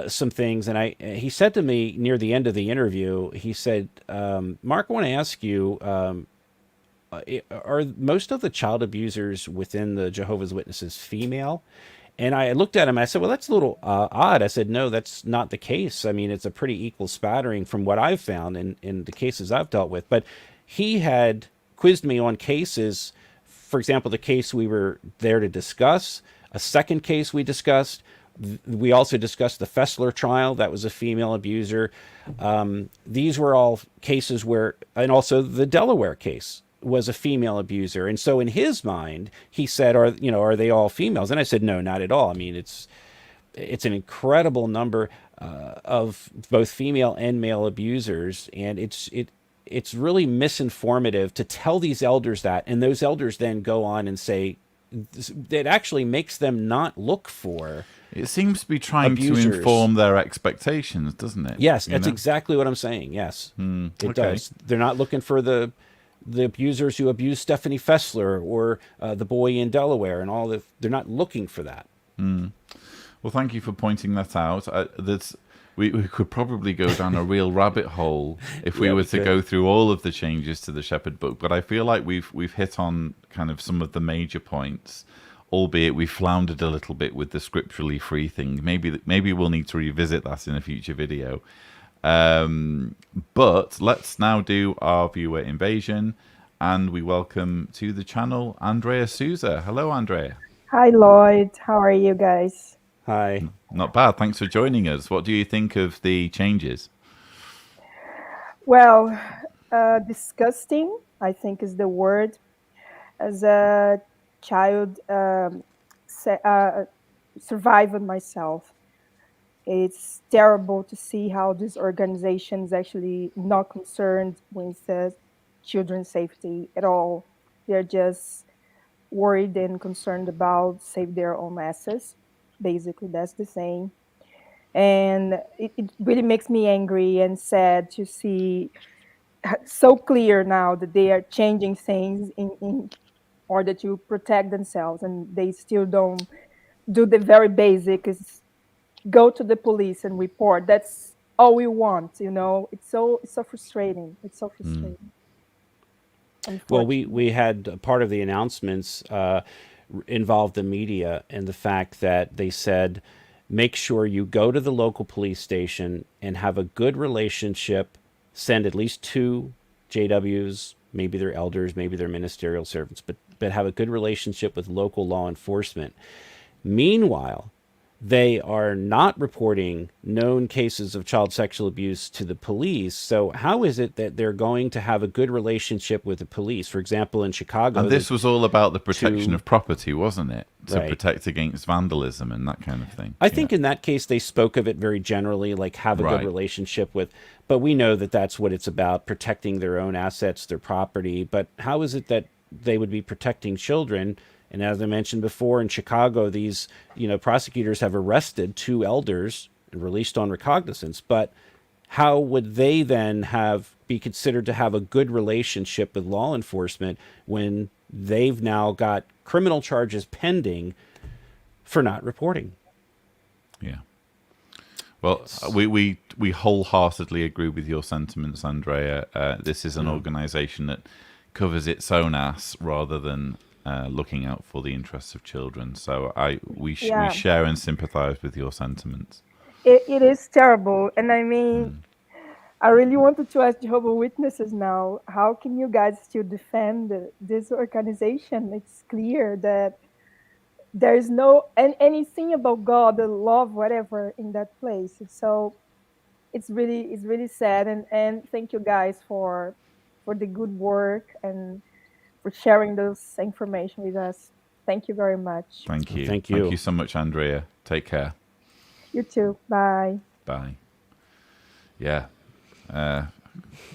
some things. And he said to me near the end of the interview, he said, Mark, I want to ask you, are most of the child abusers within the Jehovah's Witnesses female? And I looked at him, I said, well, that's a little odd. I said, no, that's not the case. I mean, it's a pretty equal spattering from what I've found in the cases I've dealt with. But he had quizzed me on cases, for example, the case we were there to discuss, a second case we discussed. We also discussed the Fessler trial. That was a female abuser. These were all cases where, and also the Delaware case was a female abuser. And so in his mind, he said, are they all females? And I said, no, not at all. I mean, it's an incredible number of both female and male abusers. And it's really misinformative to tell these elders that. And those elders then go on and say, it actually makes them not look for. It seems to be trying abusers. To inform their expectations, doesn't it? Yes, that's exactly what I'm saying. Yes, it does. They're not looking for the abusers who abused Stephanie Fessler or the boy in Delaware and all that. They're not looking for that. Well, thank you for pointing that out. We could probably go down a real rabbit hole if we were to go through all of the changes to the Shepherd Book, but I feel like we've hit on kind of some of the major points, albeit we floundered a little bit with the scripturally free thing. Maybe we'll need to revisit that in a future video. But let's now do our viewer invasion, and we welcome to the channel Andrea Souza. Hello, Andrea. Hi, Lloyd. How are you guys? Hi. Not bad. Thanks for joining us. What do you think of the changes? Well, disgusting, I think, is the word. As a child, survived myself. It's terrible to see how these organizations actually not concerned with children's safety at all. They're just worried and concerned about save their own asses. Basically, that's the thing. And it really makes me angry and sad to see so clear now that they are changing things in order to protect themselves, and they still don't do the very basic, is go to the police and report. That's all we want, It's so frustrating. It's so frustrating. Well, unfortunately. we had part of the announcements involved the media and the fact that they said, make sure you go to the local police station and have a good relationship. Send at least two JWs, maybe they're elders, maybe they're ministerial servants, but have a good relationship with local law enforcement. Meanwhile, they are not reporting known cases of child sexual abuse to the police. So how is it that they're going to have a good relationship with the police? For example, in Chicago, And the this was all about the protection two, of property, wasn't it? To right. protect against vandalism and that kind of thing. I think in that case, they spoke of it very generally, like have a good Right. relationship with, but we know that that's what it's about, protecting their own assets, their property. But how is it that they would be protecting children? And as I mentioned before, in Chicago, these, prosecutors have arrested two elders and released on recognizance. But how would they then be considered to have a good relationship with law enforcement when they've now got criminal charges pending for not reporting? Yeah. Well, we wholeheartedly agree with your sentiments, Andrea. This is an organization that covers its own ass rather than looking out for the interests of children. So we Yeah, share and sympathize with your sentiments. it is terrible. And I mean, I really wanted to ask Jehovah Witnesses now, how can you guys still defend this organization? It's clear that there is no anything about God, the love, whatever in that place. So it's really sad. And thank you guys for the good work and for sharing this information with us. Thank you very much. Thank you. Thank Thank you. you so much, Andrea. Take care. You too. Bye. Bye. Yeah.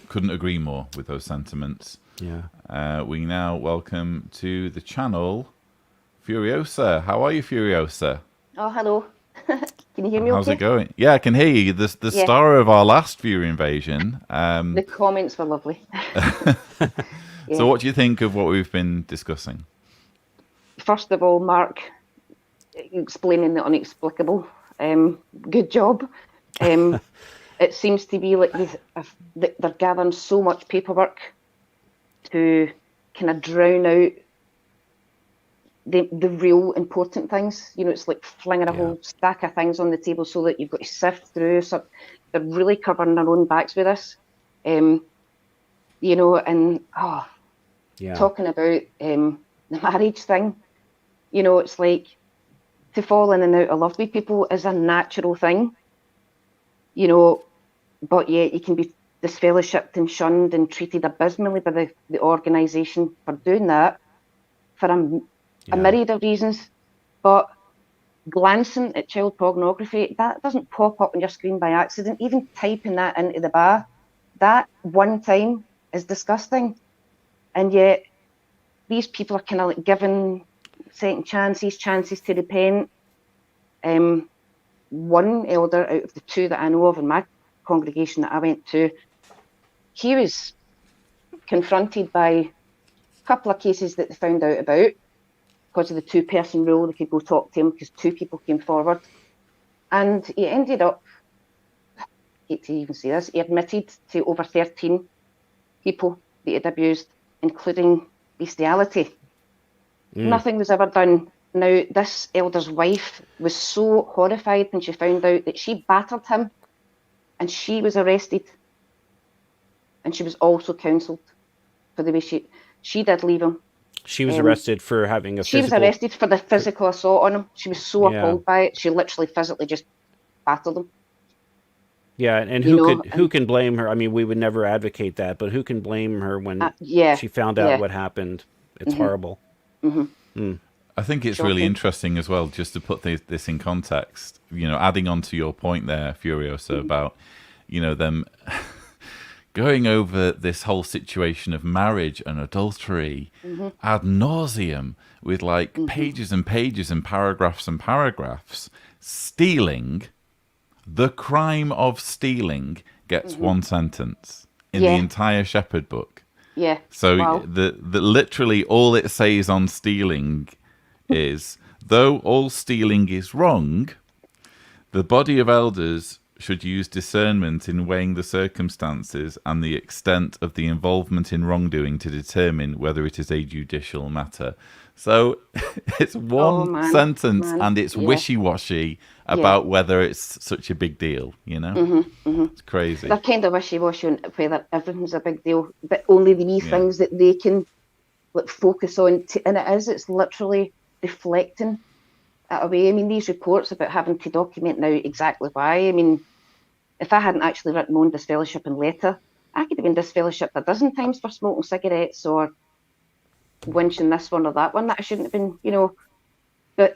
Couldn't agree more with those sentiments. Yeah. We now welcome to the channel Furiosa. How are you, Furiosa? Oh, hello. Can you hear me How's okay? it going? Yeah, I can hear you. The Yeah. star of our last Fury invasion. The comments were lovely. So what do you think of what we've been discussing? First of all, Mark, explaining the unexplicable. Good job. It seems to be like they're gathering so much paperwork to kind of drown out the real important things. It's like flinging a whole stack of things on the table so that you've got to sift through. So they're really covering their own backs with this. And talking about the marriage thing, it's like to fall in and out of love with people is a natural thing, but yet you can be disfellowshipped and shunned and treated abysmally by the organisation for doing that for a myriad of reasons. But glancing at child pornography, that doesn't pop up on your screen by accident. Even typing that into the bar, that one time is disgusting. And yet these people are kind of like given second chances to repent. One elder out of the two that I know of in my congregation that I went to, he was confronted by a couple of cases that they found out about because of the two-person rule. They could go talk to him because two people came forward. And he ended up, I hate to even say this, he admitted to over 13 people that he'd abused, including bestiality. Nothing was ever done. Now, this elder's wife was so horrified when she found out that she battered him and she was arrested. And she was also counselled for the way she did leave him. She was arrested for having a She was arrested for the physical assault on him. She was so appalled by it. She literally physically just battered him. Yeah, and who can blame her? I mean, we would never advocate that, but who can blame her when she found out what happened? It's horrible. I think it's really interesting as well, just to put this in context, adding on to your point there, Furiosa, about, them going over this whole situation of marriage and adultery ad nauseum with like pages and pages and paragraphs, stealing, the crime of stealing gets one sentence in the entire Shepherd book. Yeah. So the literally all it says on stealing is, though all stealing is wrong, the body of elders should use discernment in weighing the circumstances and the extent of the involvement in wrongdoing to determine whether it is a judicial matter. So it's one sentence and it's wishy-washy about whether it's such a big deal, you know? It's crazy. They're kind of wishy-washy on whether everything's a big deal, but only the wee things that they can focus on. And it's literally deflecting it away. I mean, these reports about having to document now exactly why. I mean, if I hadn't actually written my own disfellowshipping letter, I could have been disfellowshipped a dozen times for smoking cigarettes or winching this one or that one that I shouldn't have been, you know. But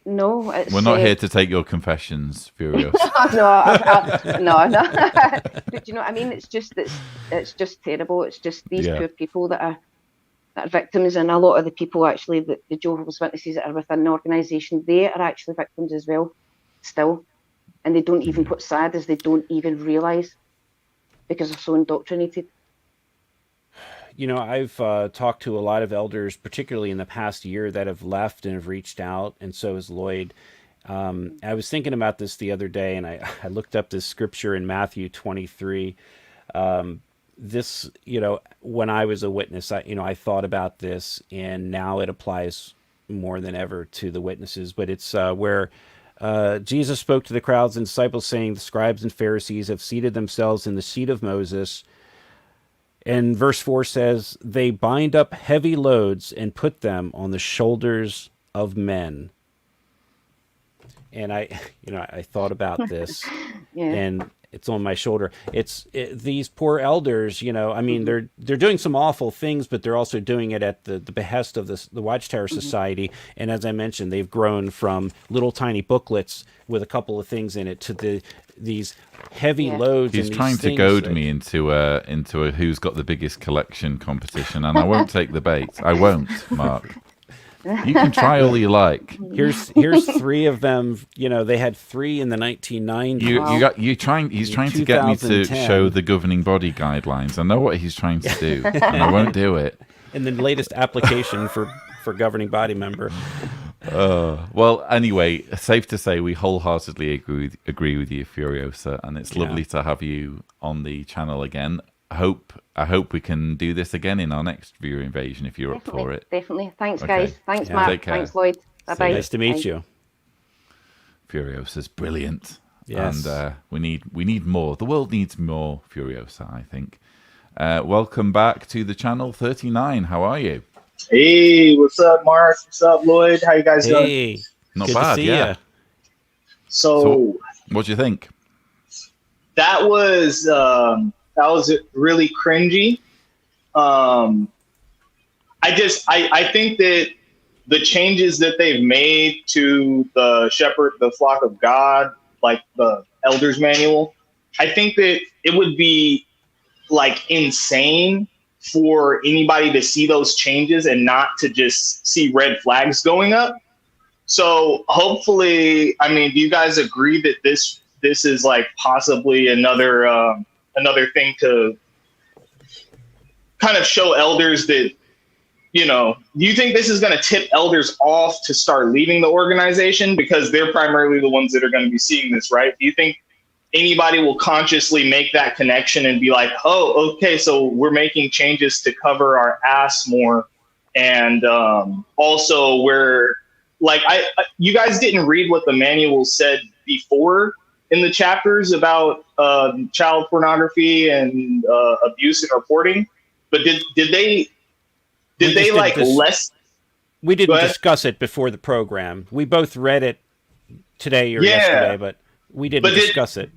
no, it's... We're not here to take your confessions, Furious. no. But you know what I mean? It's just terrible. It's just these poor people that are victims, and a lot of the people actually, the Jehovah's Witnesses that are within the organisation, they are actually victims as well, still. And they don't even, what's sad is they don't even realise, because they're so indoctrinated. You know, I've talked to a lot of elders, particularly in the past year, that have left and have reached out, and so has Lloyd. I was thinking about this the other day, and I looked up this scripture in Matthew 23. This, you know, when I was a witness, I thought about this, and now it applies more than ever to the witnesses. But it's where Jesus spoke to the crowds and disciples, saying, "The scribes and Pharisees have seated themselves in the seat of Moses." And verse 4 says, "They bind up heavy loads and put them on the shoulders of men." And I thought about this, and it's on my shoulder. These poor elders, you know, I mean, they're doing some awful things, but they're also doing it at the behest of the Watchtower Society. And as I mentioned, they've grown from little tiny booklets with a couple of things in it to these heavy loads. He's trying to goad me into a who's got the biggest collection competition, and I won't take the bait. I won't, Mark. You can try all you like. Here's three of them. You know, they had three in the 1990s. He's trying to get me to show the governing body guidelines. I know what he's trying to do, and I won't do it. And the latest application for governing body member. Well, anyway, safe to say we wholeheartedly agree with you, Furiosa, and it's lovely to have you on the channel again. I hope we can do this again in our next viewer invasion if you're up for it. Definitely. Thanks, guys. Thanks, Mark. Thanks, Lloyd. Bye-bye. Nice to meet you. Furiosa's brilliant. Yes. And we need more. The world needs more Furiosa, I think. Welcome back to the channel 39. How are you? Hey, what's up, Mark? What's up, Lloyd? How you guys doing? Not good bad, to see ya. So what do you think? That was really cringy. I think that the changes that they've made to the shepherd, the flock of God, like the elders manual, I think that it would be like insane for anybody to see those changes and not to just see red flags going up. So hopefully, I mean, do you guys agree that this is like possibly another thing to kind of show elders that, you know, do you think this is going to tip elders off to start leaving the organization because they're primarily the ones that are going to be seeing this, right? Do you think anybody will consciously make that connection and be like, oh, okay, so we're making changes to cover our ass more. And also we're like, you guys didn't read what the manual said before in the chapters about child pornography and abuse and reporting, but did they like less? We didn't discuss it before the program. We both read it today or yesterday, but we didn't discuss it.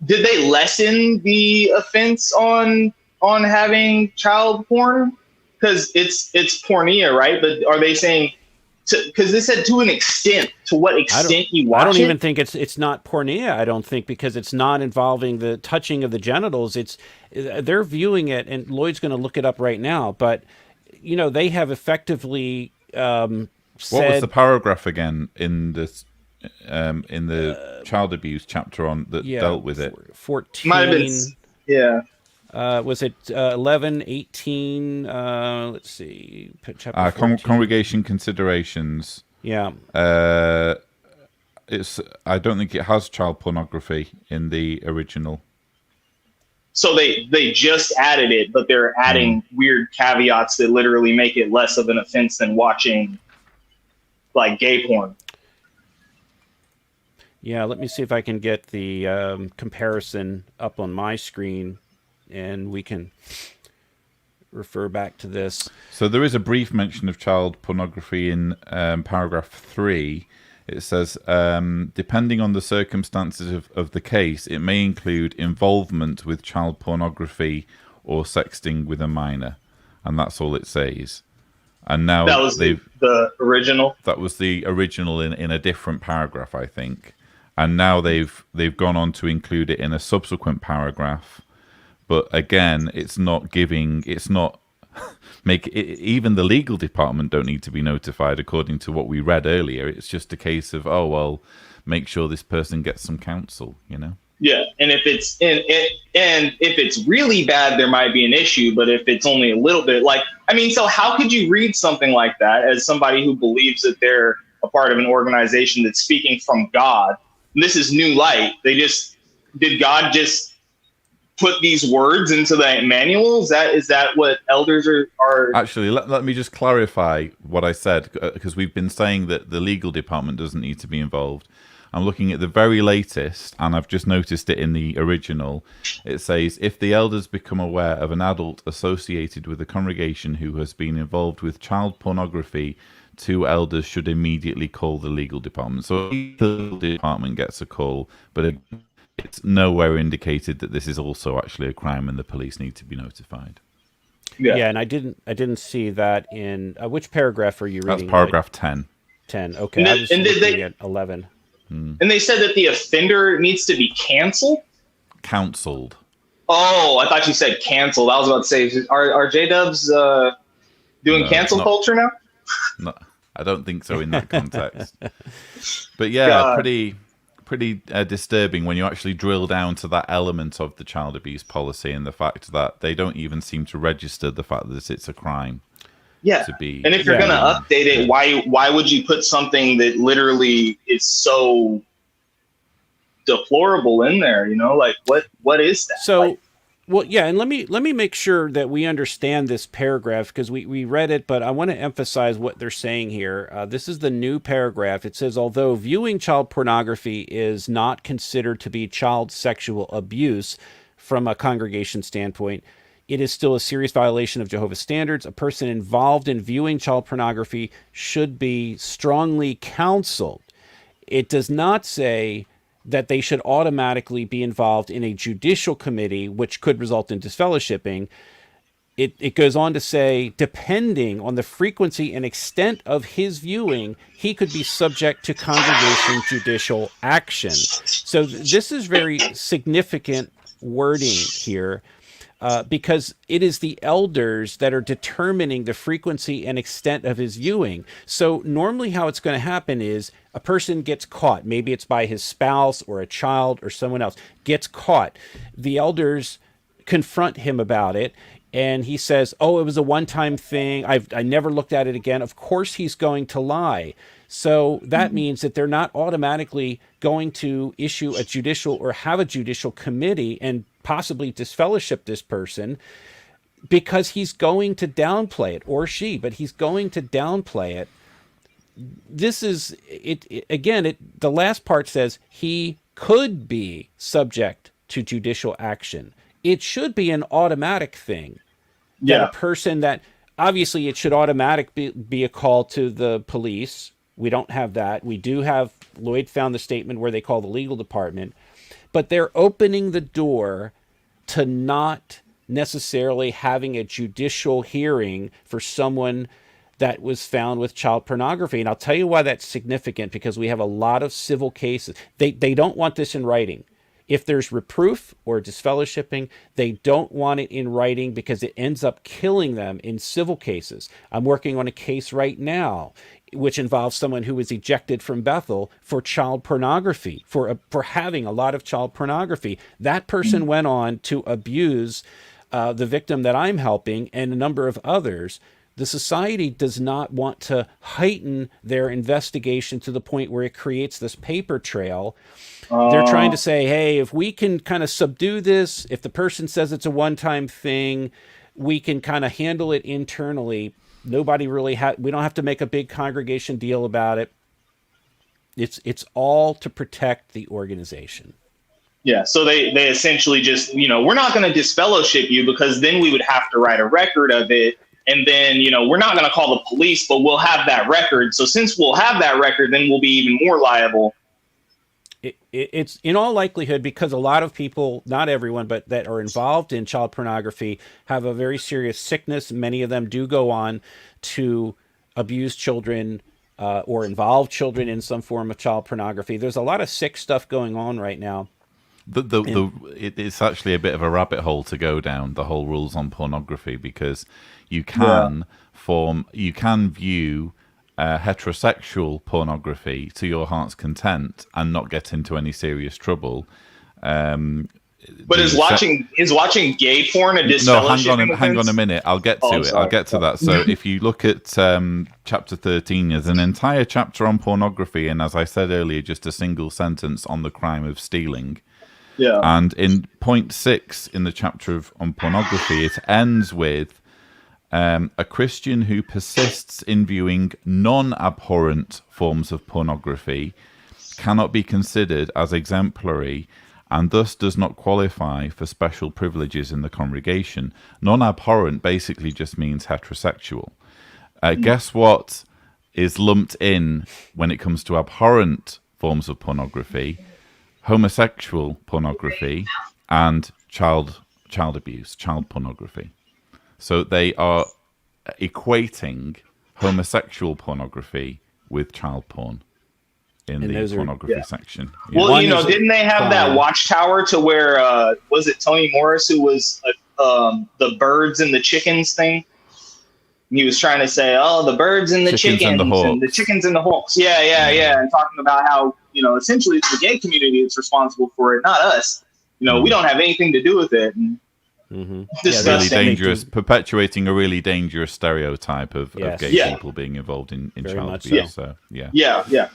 Did they lessen the offense on having child porn? Because it's pornea, right? But are they saying, because they said to an extent, to what extent you watch it? I don't even think it's not pornea. I don't think, because it's not involving the touching of the genitals. They're viewing it, and Lloyd's going to look it up right now. But you know, they have effectively said. What was the paragraph again in this? In the child abuse chapter that dealt with it? 14. Might have been, was it 11, 18? Let's see. Chapter Congregation considerations. Yeah. I don't think it has child pornography in the original. So they just added it, but they're adding weird caveats that literally make it less of an offense than watching like gay porn. Yeah, let me see if I can get the comparison up on my screen, and we can refer back to this. So there is a brief mention of child pornography in paragraph 3. It says, depending on the circumstances of the case, it may include involvement with child pornography or sexting with a minor. And that's all it says. And now that was the original. That was the original in a different paragraph, I think. And now they've gone on to include it in a subsequent paragraph. But again, it's not even the legal department don't need to be notified according to what we read earlier. It's just a case of, oh, well, make sure this person gets some counsel, Yeah, and if it's really bad, there might be an issue. But if it's only a little bit, so how could you read something like that as somebody who believes that they're a part of an organization that's speaking from God? And this is New Light. Did God just put these words into the manual? Is that what elders are? Actually, let me just clarify what I said, because we've been saying that the legal department doesn't need to be involved. I'm looking at the very latest, and I've just noticed it in the original. It says, if the elders become aware of an adult associated with a congregation who has been involved with child pornography, 2 elders should immediately call the legal department. So the legal department gets a call, but it's nowhere indicated that this is also actually a crime and the police need to be notified. Yeah, and I didn't see that in which paragraph are you reading? That's paragraph 10. 10. Okay, I was looking at 11. And they said that the offender needs to be canceled. Counseled. Oh, I thought you said canceled. I was about to say, are J-Dubs doing cancel culture now? No, I don't think so in that context. But yeah, God. pretty disturbing when you actually drill down to that element of the child abuse policy and the fact that they don't even seem to register the fact that it's a crime. Yeah, and if you're going to update it, why would you put something that literally is so deplorable in there? What is that? So, well, yeah, and let me make sure that we understand this paragraph, because we read it, but I want to emphasize what they're saying here. This is the new paragraph. It says, although viewing child pornography is not considered to be child sexual abuse from a congregation standpoint, it is still a serious violation of Jehovah's standards. A person involved in viewing child pornography should be strongly counseled. It does not say that they should automatically be involved in a judicial committee, which could result in disfellowshipping. It goes on to say, depending on the frequency and extent of his viewing, he could be subject to congregation judicial action. So this is very significant wording here. Because it is the elders that are determining the frequency and extent of his viewing. So normally how it's going to happen is a person gets caught. Maybe it's by his spouse or a child or someone else gets caught. The elders confront him about it. And he says, oh, it was a one-time thing. I never looked at it again. Of course he's going to lie. So that means that they're not automatically going to issue a judicial or have a judicial committee and possibly disfellowship this person, because he's going to downplay it, or she, but he's going to downplay it. This is it again. The last part says he could be subject to judicial action. It should be an automatic thing. Yeah. That a person that obviously it should automatically be a call to the police. We don't have that. We do have, Lloyd found the statement where they call the legal department, but they're opening the door to not necessarily having a judicial hearing for someone that was found with child pornography. And I'll tell you why that's significant, because we have a lot of civil cases. They don't want this in writing. If there's reproof or disfellowshipping, they don't want it in writing because it ends up killing them in civil cases. I'm working on a case right now which involves someone who was ejected from Bethel for child pornography, for having a lot of child pornography. That person went on to abuse the victim that I'm helping and a number of others. the society does not want to heighten their investigation to the point where it creates this paper trail. They're trying to say, hey, if we can kind of subdue this, if the person says it's a one-time thing, we can kind of handle it internally. Nobody really we don't have to make a big congregation deal about it. It's all to protect the organization. Yeah, so they essentially just, we're not going to disfellowship you because then we would have to write a record of it. And then, we're not going to call the police, but we'll have that record. So since we'll have that record, then we'll be even more liable. It's in all likelihood because a lot of people, not everyone, but that are involved in child pornography have a very serious sickness. Many of them do go on to abuse children or involve children in some form of child pornography. There's a lot of sick stuff going on right now. It's actually a bit of a rabbit hole to go down, the whole rules on pornography, because you can view heterosexual pornography to your heart's content and not get into any serious trouble. But is watching gay porn a disfellowshipping? No, hang on a minute. I'll get to it. I'll get to that. So if you look at chapter 13, there's an entire chapter on pornography, and as I said earlier, just a single sentence on the crime of stealing. Yeah. And in point 6 in the chapter on pornography, it ends with a Christian who persists in viewing non-abhorrent forms of pornography cannot be considered as exemplary and thus does not qualify for special privileges in the congregation. Non-abhorrent basically just means heterosexual. Guess what is lumped in when it comes to abhorrent forms of pornography? Homosexual pornography and child abuse, child pornography. So they are equating homosexual pornography with child porn in the pornography section. Yeah. Well, didn't they have that watchtower to where, was it Tony Morris who was the birds and the chickens thing? He was trying to say, the birds and the chickens and the chickens and the hawks. Yeah. And talking about how, essentially it's the gay community that's responsible for it, not us. We don't have anything to do with it. And really dangerous, perpetuating a really dangerous stereotype of gay people being involved in child abuse. So, yeah,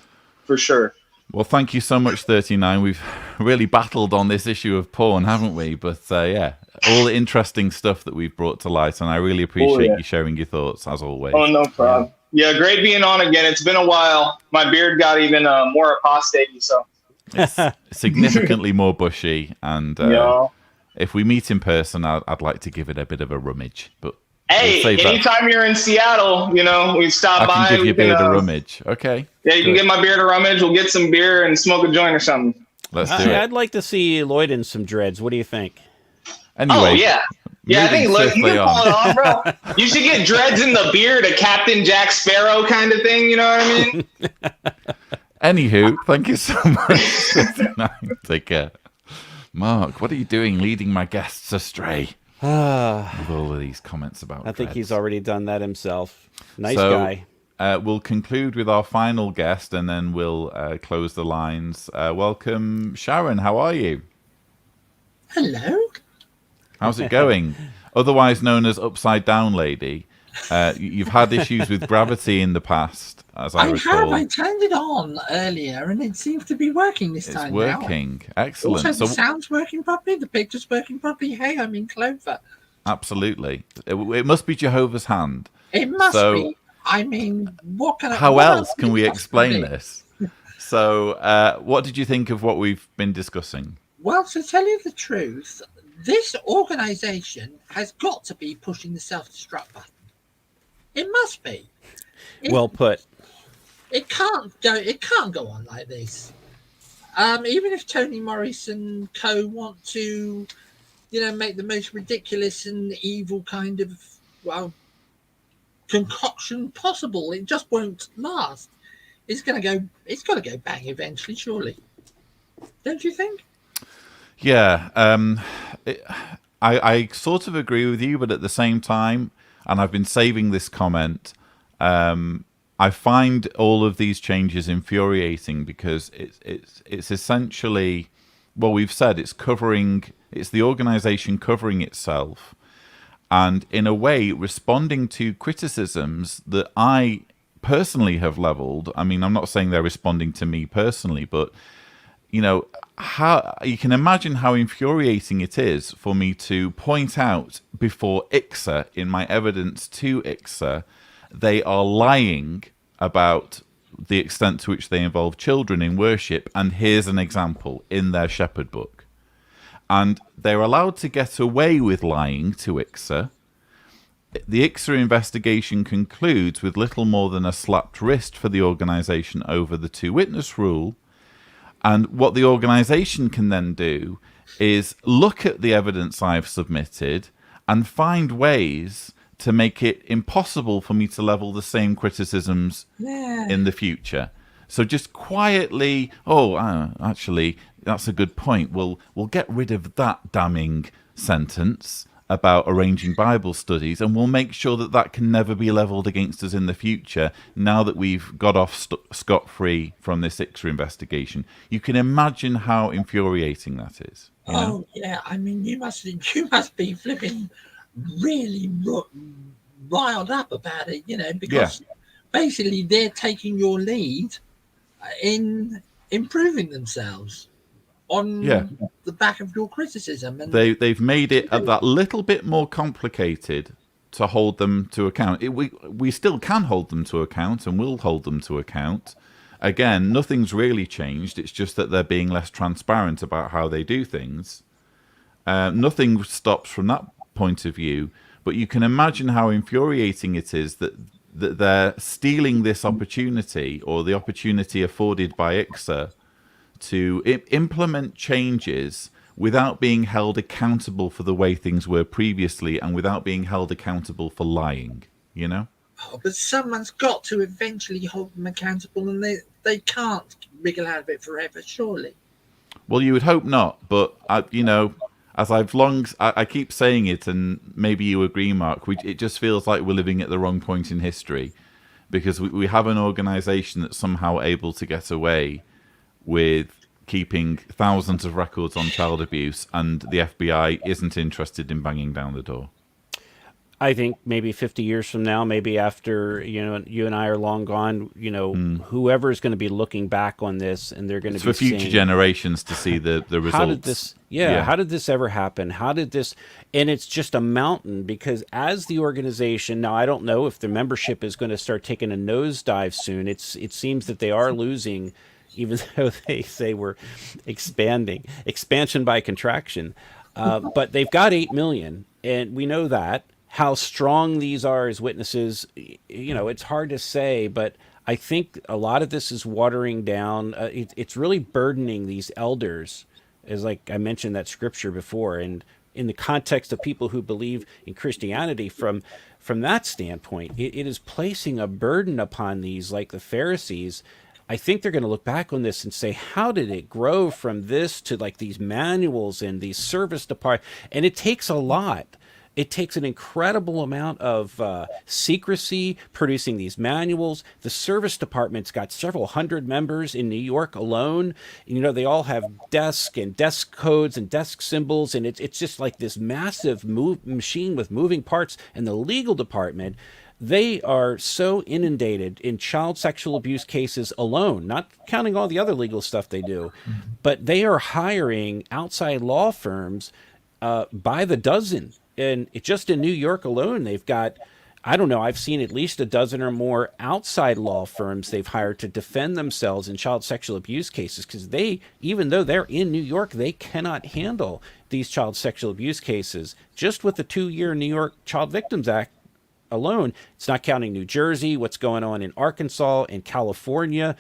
for sure. Well, thank you so much, 39. We've really battled on this issue of porn, haven't we? But all the interesting stuff that we've brought to light, and I really appreciate you sharing your thoughts, as always. Oh, no problem. Yeah, great being on again. It's been a while. My beard got even more apostate, so. It's significantly more bushy, and if we meet in person, I'd like to give it a bit of a rummage. But hey, anytime you're in Seattle, we stop by. I can give your beard a rummage. Okay. Yeah, you can get my beard a rummage. We'll get some beer and smoke a joint or something. Let's do it. I'd like to see Lloyd in some dreads. What do you think? Anyway, I think look, you can pull it off, bro. You should get dreads in the beard, a Captain Jack Sparrow kind of thing. You know what I mean? Anywho, thank you so much. Take care. Mark, what are you doing leading my guests astray? With all of these comments about I think he's already done that himself. Nice guy. We'll conclude with our final guest, and then we'll close the lines. Welcome, Sharon. How are you? Hello. How's it going? Otherwise known as Upside Down Lady. You've had issues with gravity in the past, as I recall. I turned it on earlier, and it seems to be working this time. It's working. Now. Excellent. Also, the sound's working properly. The picture's working properly. Hey, I'm in clover. Absolutely. It must be Jehovah's hand. It must be. I mean, what kind of... How else can we explain this? So, what did you think of what we've been discussing? Well, to tell you the truth, this organization has got to be pushing the self-destruct button. It must be. Well put. It can't go on like this. Even if Tony Morris and co want to, make the most ridiculous and evil kind of concoction possible, it just won't last. It's got to go bang eventually, surely. Don't you think? Yeah, I sort of agree with you, but at the same time, and I've been saving this comment, I find all of these changes infuriating because it's essentially, well, we've said it's the organization covering itself, and in a way responding to criticisms that I personally have leveled. I mean, I'm not saying they're responding to me personally, but how you can imagine how infuriating it is for me to point out before ICSA, in my evidence to ICSA, they are lying about the extent to which they involve children in worship, and here's an example in their shepherd book. And they're allowed to get away with lying to ICSA. The ICSA investigation concludes with little more than a slapped wrist for the organisation over the two-witness rule. And what the organisation can then do is look at the evidence I've submitted and find ways to make it impossible for me to level the same criticisms in the future. So just quietly, actually, that's a good point. We'll get rid of that damning sentence about arranging Bible studies, and we'll make sure that that can never be leveled against us in the future, now that we've got off scot-free from this ICSA investigation. You can imagine how infuriating that is. Oh, yeah. I mean, you must be flipping really riled up about it, because basically they're taking your lead in improving themselves on the back of your criticism. And they've made it that little bit more complicated to hold them to account. We still can hold them to account, and will hold them to account. Again, nothing's really changed. It's just that they're being less transparent about how they do things. Nothing stops from that point of view, but you can imagine how infuriating it is that they're stealing this opportunity, or the opportunity afforded by ICSA, to implement changes without being held accountable for the way things were previously, and without being held accountable for lying, Oh, but someone's got to eventually hold them accountable, and they can't wriggle out of it forever, surely. Well, you would hope not, but as I keep saying it, and maybe you agree, Mark, it just feels like we're living at the wrong point in history, because we have an organisation that's somehow able to get away with keeping thousands of records on child abuse, and the FBI isn't interested in banging down the door. I think maybe 50 years from now, maybe after you and I are long gone, whoever is going to be looking back on this, and they're going to be for future saying, generations to see the results. How did this? How did this ever happen? How did this? And it's just a mountain, because as the organization now, I don't know if the membership is going to start taking a nosedive soon. It seems that they are losing, even though they say we're expanding, expansion by contraction. But they've got 8 million, and we know that. How strong these are as witnesses, it's hard to say, but I think a lot of this is watering down. It's really burdening these elders, as like I mentioned that scripture before, and in the context of people who believe in Christianity from that standpoint, it is placing a burden upon these, like the Pharisees. I think they're going to look back on this and say, how did it grow from this to like these manuals and these service departments? And it takes a lot. It takes an incredible amount of secrecy producing these manuals. The service department's got several hundred members in New York alone. They all have desk and desk codes and desk symbols, and it's just like this massive machine with moving parts. And the legal department, they are so inundated in child sexual abuse cases alone, not counting all the other legal stuff they do, but they are hiring outside law firms by the dozen. And just in New York alone, they've got, I don't know, I've seen at least a dozen or more outside law firms they've hired to defend themselves in child sexual abuse cases, because even though they're in New York, they cannot handle these child sexual abuse cases. Just with the 2-year New York Child Victims Act alone, it's not counting New Jersey, what's going on in Arkansas and California.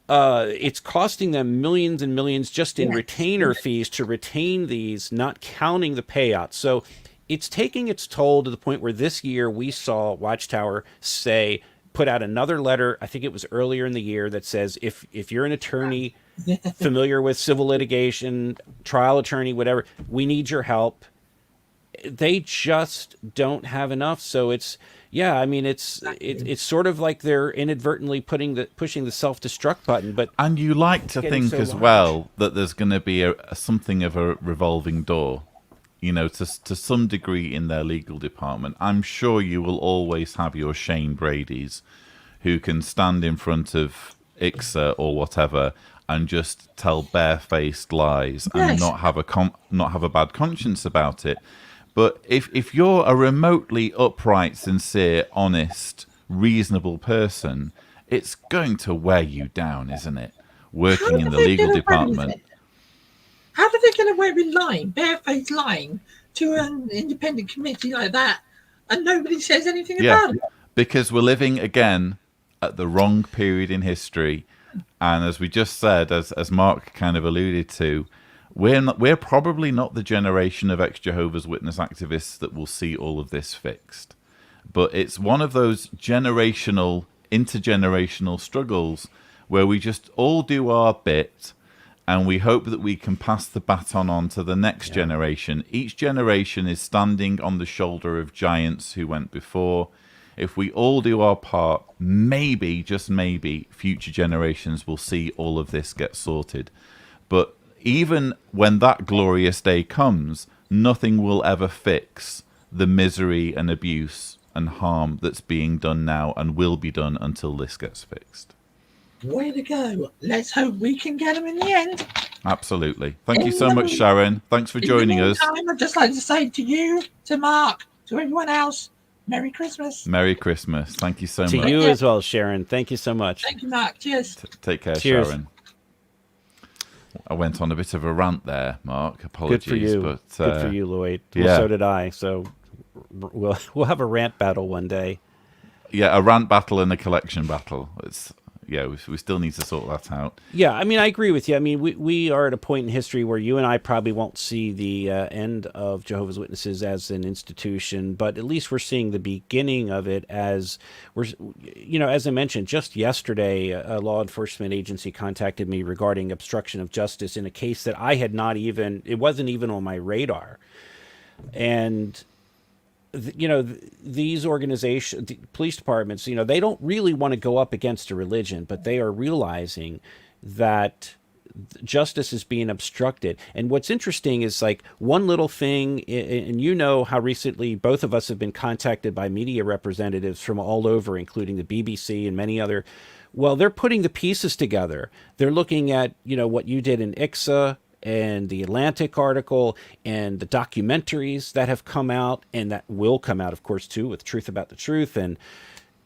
It's costing them millions and millions just in retainer fees to retain these, not counting the payouts. So it's taking its toll to the point where this year we saw Watchtower put out another letter, I think it was earlier in the year, that says if you're an attorney familiar with civil litigation, trial attorney, whatever, we need your help. They just don't have enough. So it's sort of like they're inadvertently pushing the self-destruct button. And you like to think as well that there's going to be something of a revolving door. you know, to some degree in their legal department. I'm sure you will always have your Shane Bradys who can stand in front of ICSA or whatever and just tell barefaced lies and Yes. not have a bad conscience about it. But if you're a remotely upright, sincere, honest, reasonable person, it's going to wear you down, isn't it? Working in the legal department. How do they get away with lying, barefaced lying, to an independent committee like that, and nobody says anything about it? Because we're living again at the wrong period in history, and as we just said, as Mark kind of alluded to, we're probably not the generation of ex-Jehovah's Witness activists that will see all of this fixed. But it's one of those generational, intergenerational struggles where we just all do our bit, and we hope that we can pass the baton on to the next generation. Each generation is standing on the shoulder of giants who went before. If we all do our part, maybe, just maybe, future generations will see all of this get sorted. But even when that glorious day comes, nothing will ever fix the misery and abuse and harm that's being done now and will be done until this gets fixed. Way to go. Let's hope we can get them in the end. Absolutely. Thank you so much, Sharon. Thanks for joining us. I'd just like to say to you, to Mark, to everyone else, Merry Christmas. Merry Christmas. Thank you so much. To you as well, Sharon. Thank you so much. Thank you, Mark. Cheers. Take care, Cheers. Sharon. I went on a bit of a rant there, Mark. Apologies. Good for you. But, Good for you, Lloyd. yeah. Well, so did I. So we'll have a rant battle one day. Yeah, a rant battle and a collection battle. We still need to sort that out. Yeah, I mean, I agree with you. I mean, we are at a point in history where you and I probably won't see the end of Jehovah's Witnesses as an institution, but at least we're seeing the beginning of it as as I mentioned, just yesterday, a law enforcement agency contacted me regarding obstruction of justice in a case that I had it wasn't even on my radar. And these organizations, the police departments, they don't really want to go up against a religion, but they are realizing that justice is being obstructed. And what's interesting is like one little thing, and how recently both of us have been contacted by media representatives from all over, including the BBC and many other. Well, they're putting the pieces together. They're looking at, what you did in ICSA, and the Atlantic article and the documentaries that have come out and that will come out, of course, too, with Truth About the Truth. And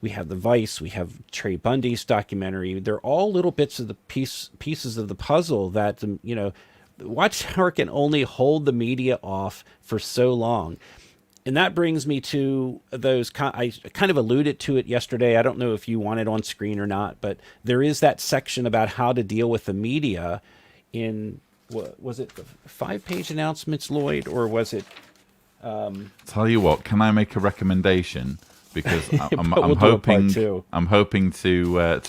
we have the Vice, we have Trey Bundy's documentary. They're all little bits of the pieces of the puzzle that, the Watchtower can only hold the media off for so long. And that brings me to those, I kind of alluded to it yesterday. I don't know if you want it on screen or not, but there is that section about how to deal with the media in, was it the 5-page announcements, Lloyd, or was it? Tell you what, can I make a recommendation? Because I'm hoping to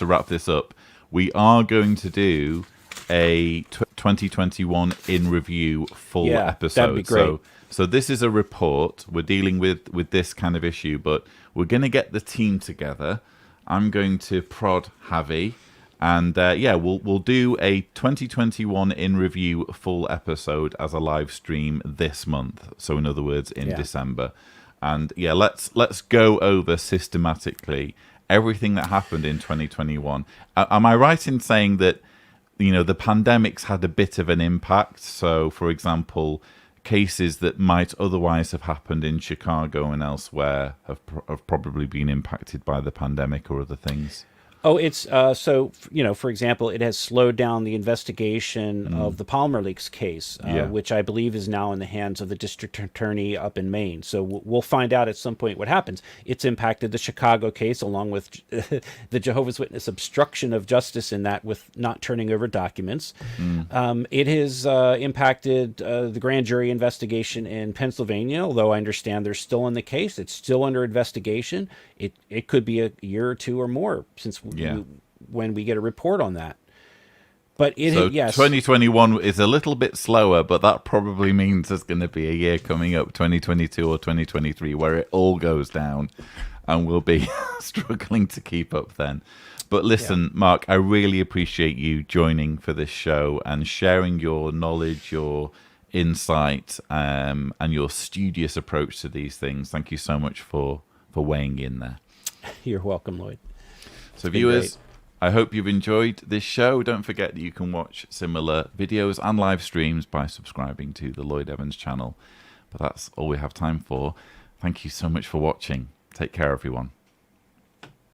wrap this up. We are going to do a 2021 in review full episode. That'd be great. So this is a report. We're dealing with this kind of issue, but we're going to get the team together. I'm going to prod Javi. And we'll do a 2021 in review full episode as a live stream this month. So in other words, in December. And let's go over systematically everything that happened in 2021. Am I right in saying that the pandemic's had a bit of an impact? So, for example, cases that might otherwise have happened in Chicago and elsewhere have probably been impacted by the pandemic or other things. Oh, it's for example, it has slowed down the investigation of the Palmer Leaks case, which I believe is now in the hands of the district attorney up in Maine. So we'll find out at some point what happens. It's impacted the Chicago case along with the Jehovah's Witness obstruction of justice in that with not turning over documents. It has impacted the grand jury investigation in Pennsylvania, although I understand they're still in the case. It's still under investigation. It could be a year or two or more since when we get a report on that. But 2021 is a little bit slower, but that probably means there's going to be a year coming up, 2022 or 2023, where it all goes down and we'll be struggling to keep up then. But listen, Mark, I really appreciate you joining for this show and sharing your knowledge, your insight and your studious approach to these things. Thank you so much for weighing in there. You're welcome, Lloyd. So viewers, I hope you've enjoyed this show. Don't forget that you can watch similar videos and live streams by subscribing to the Lloyd Evans channel. But that's all we have time for. Thank you so much for watching. Take care, everyone.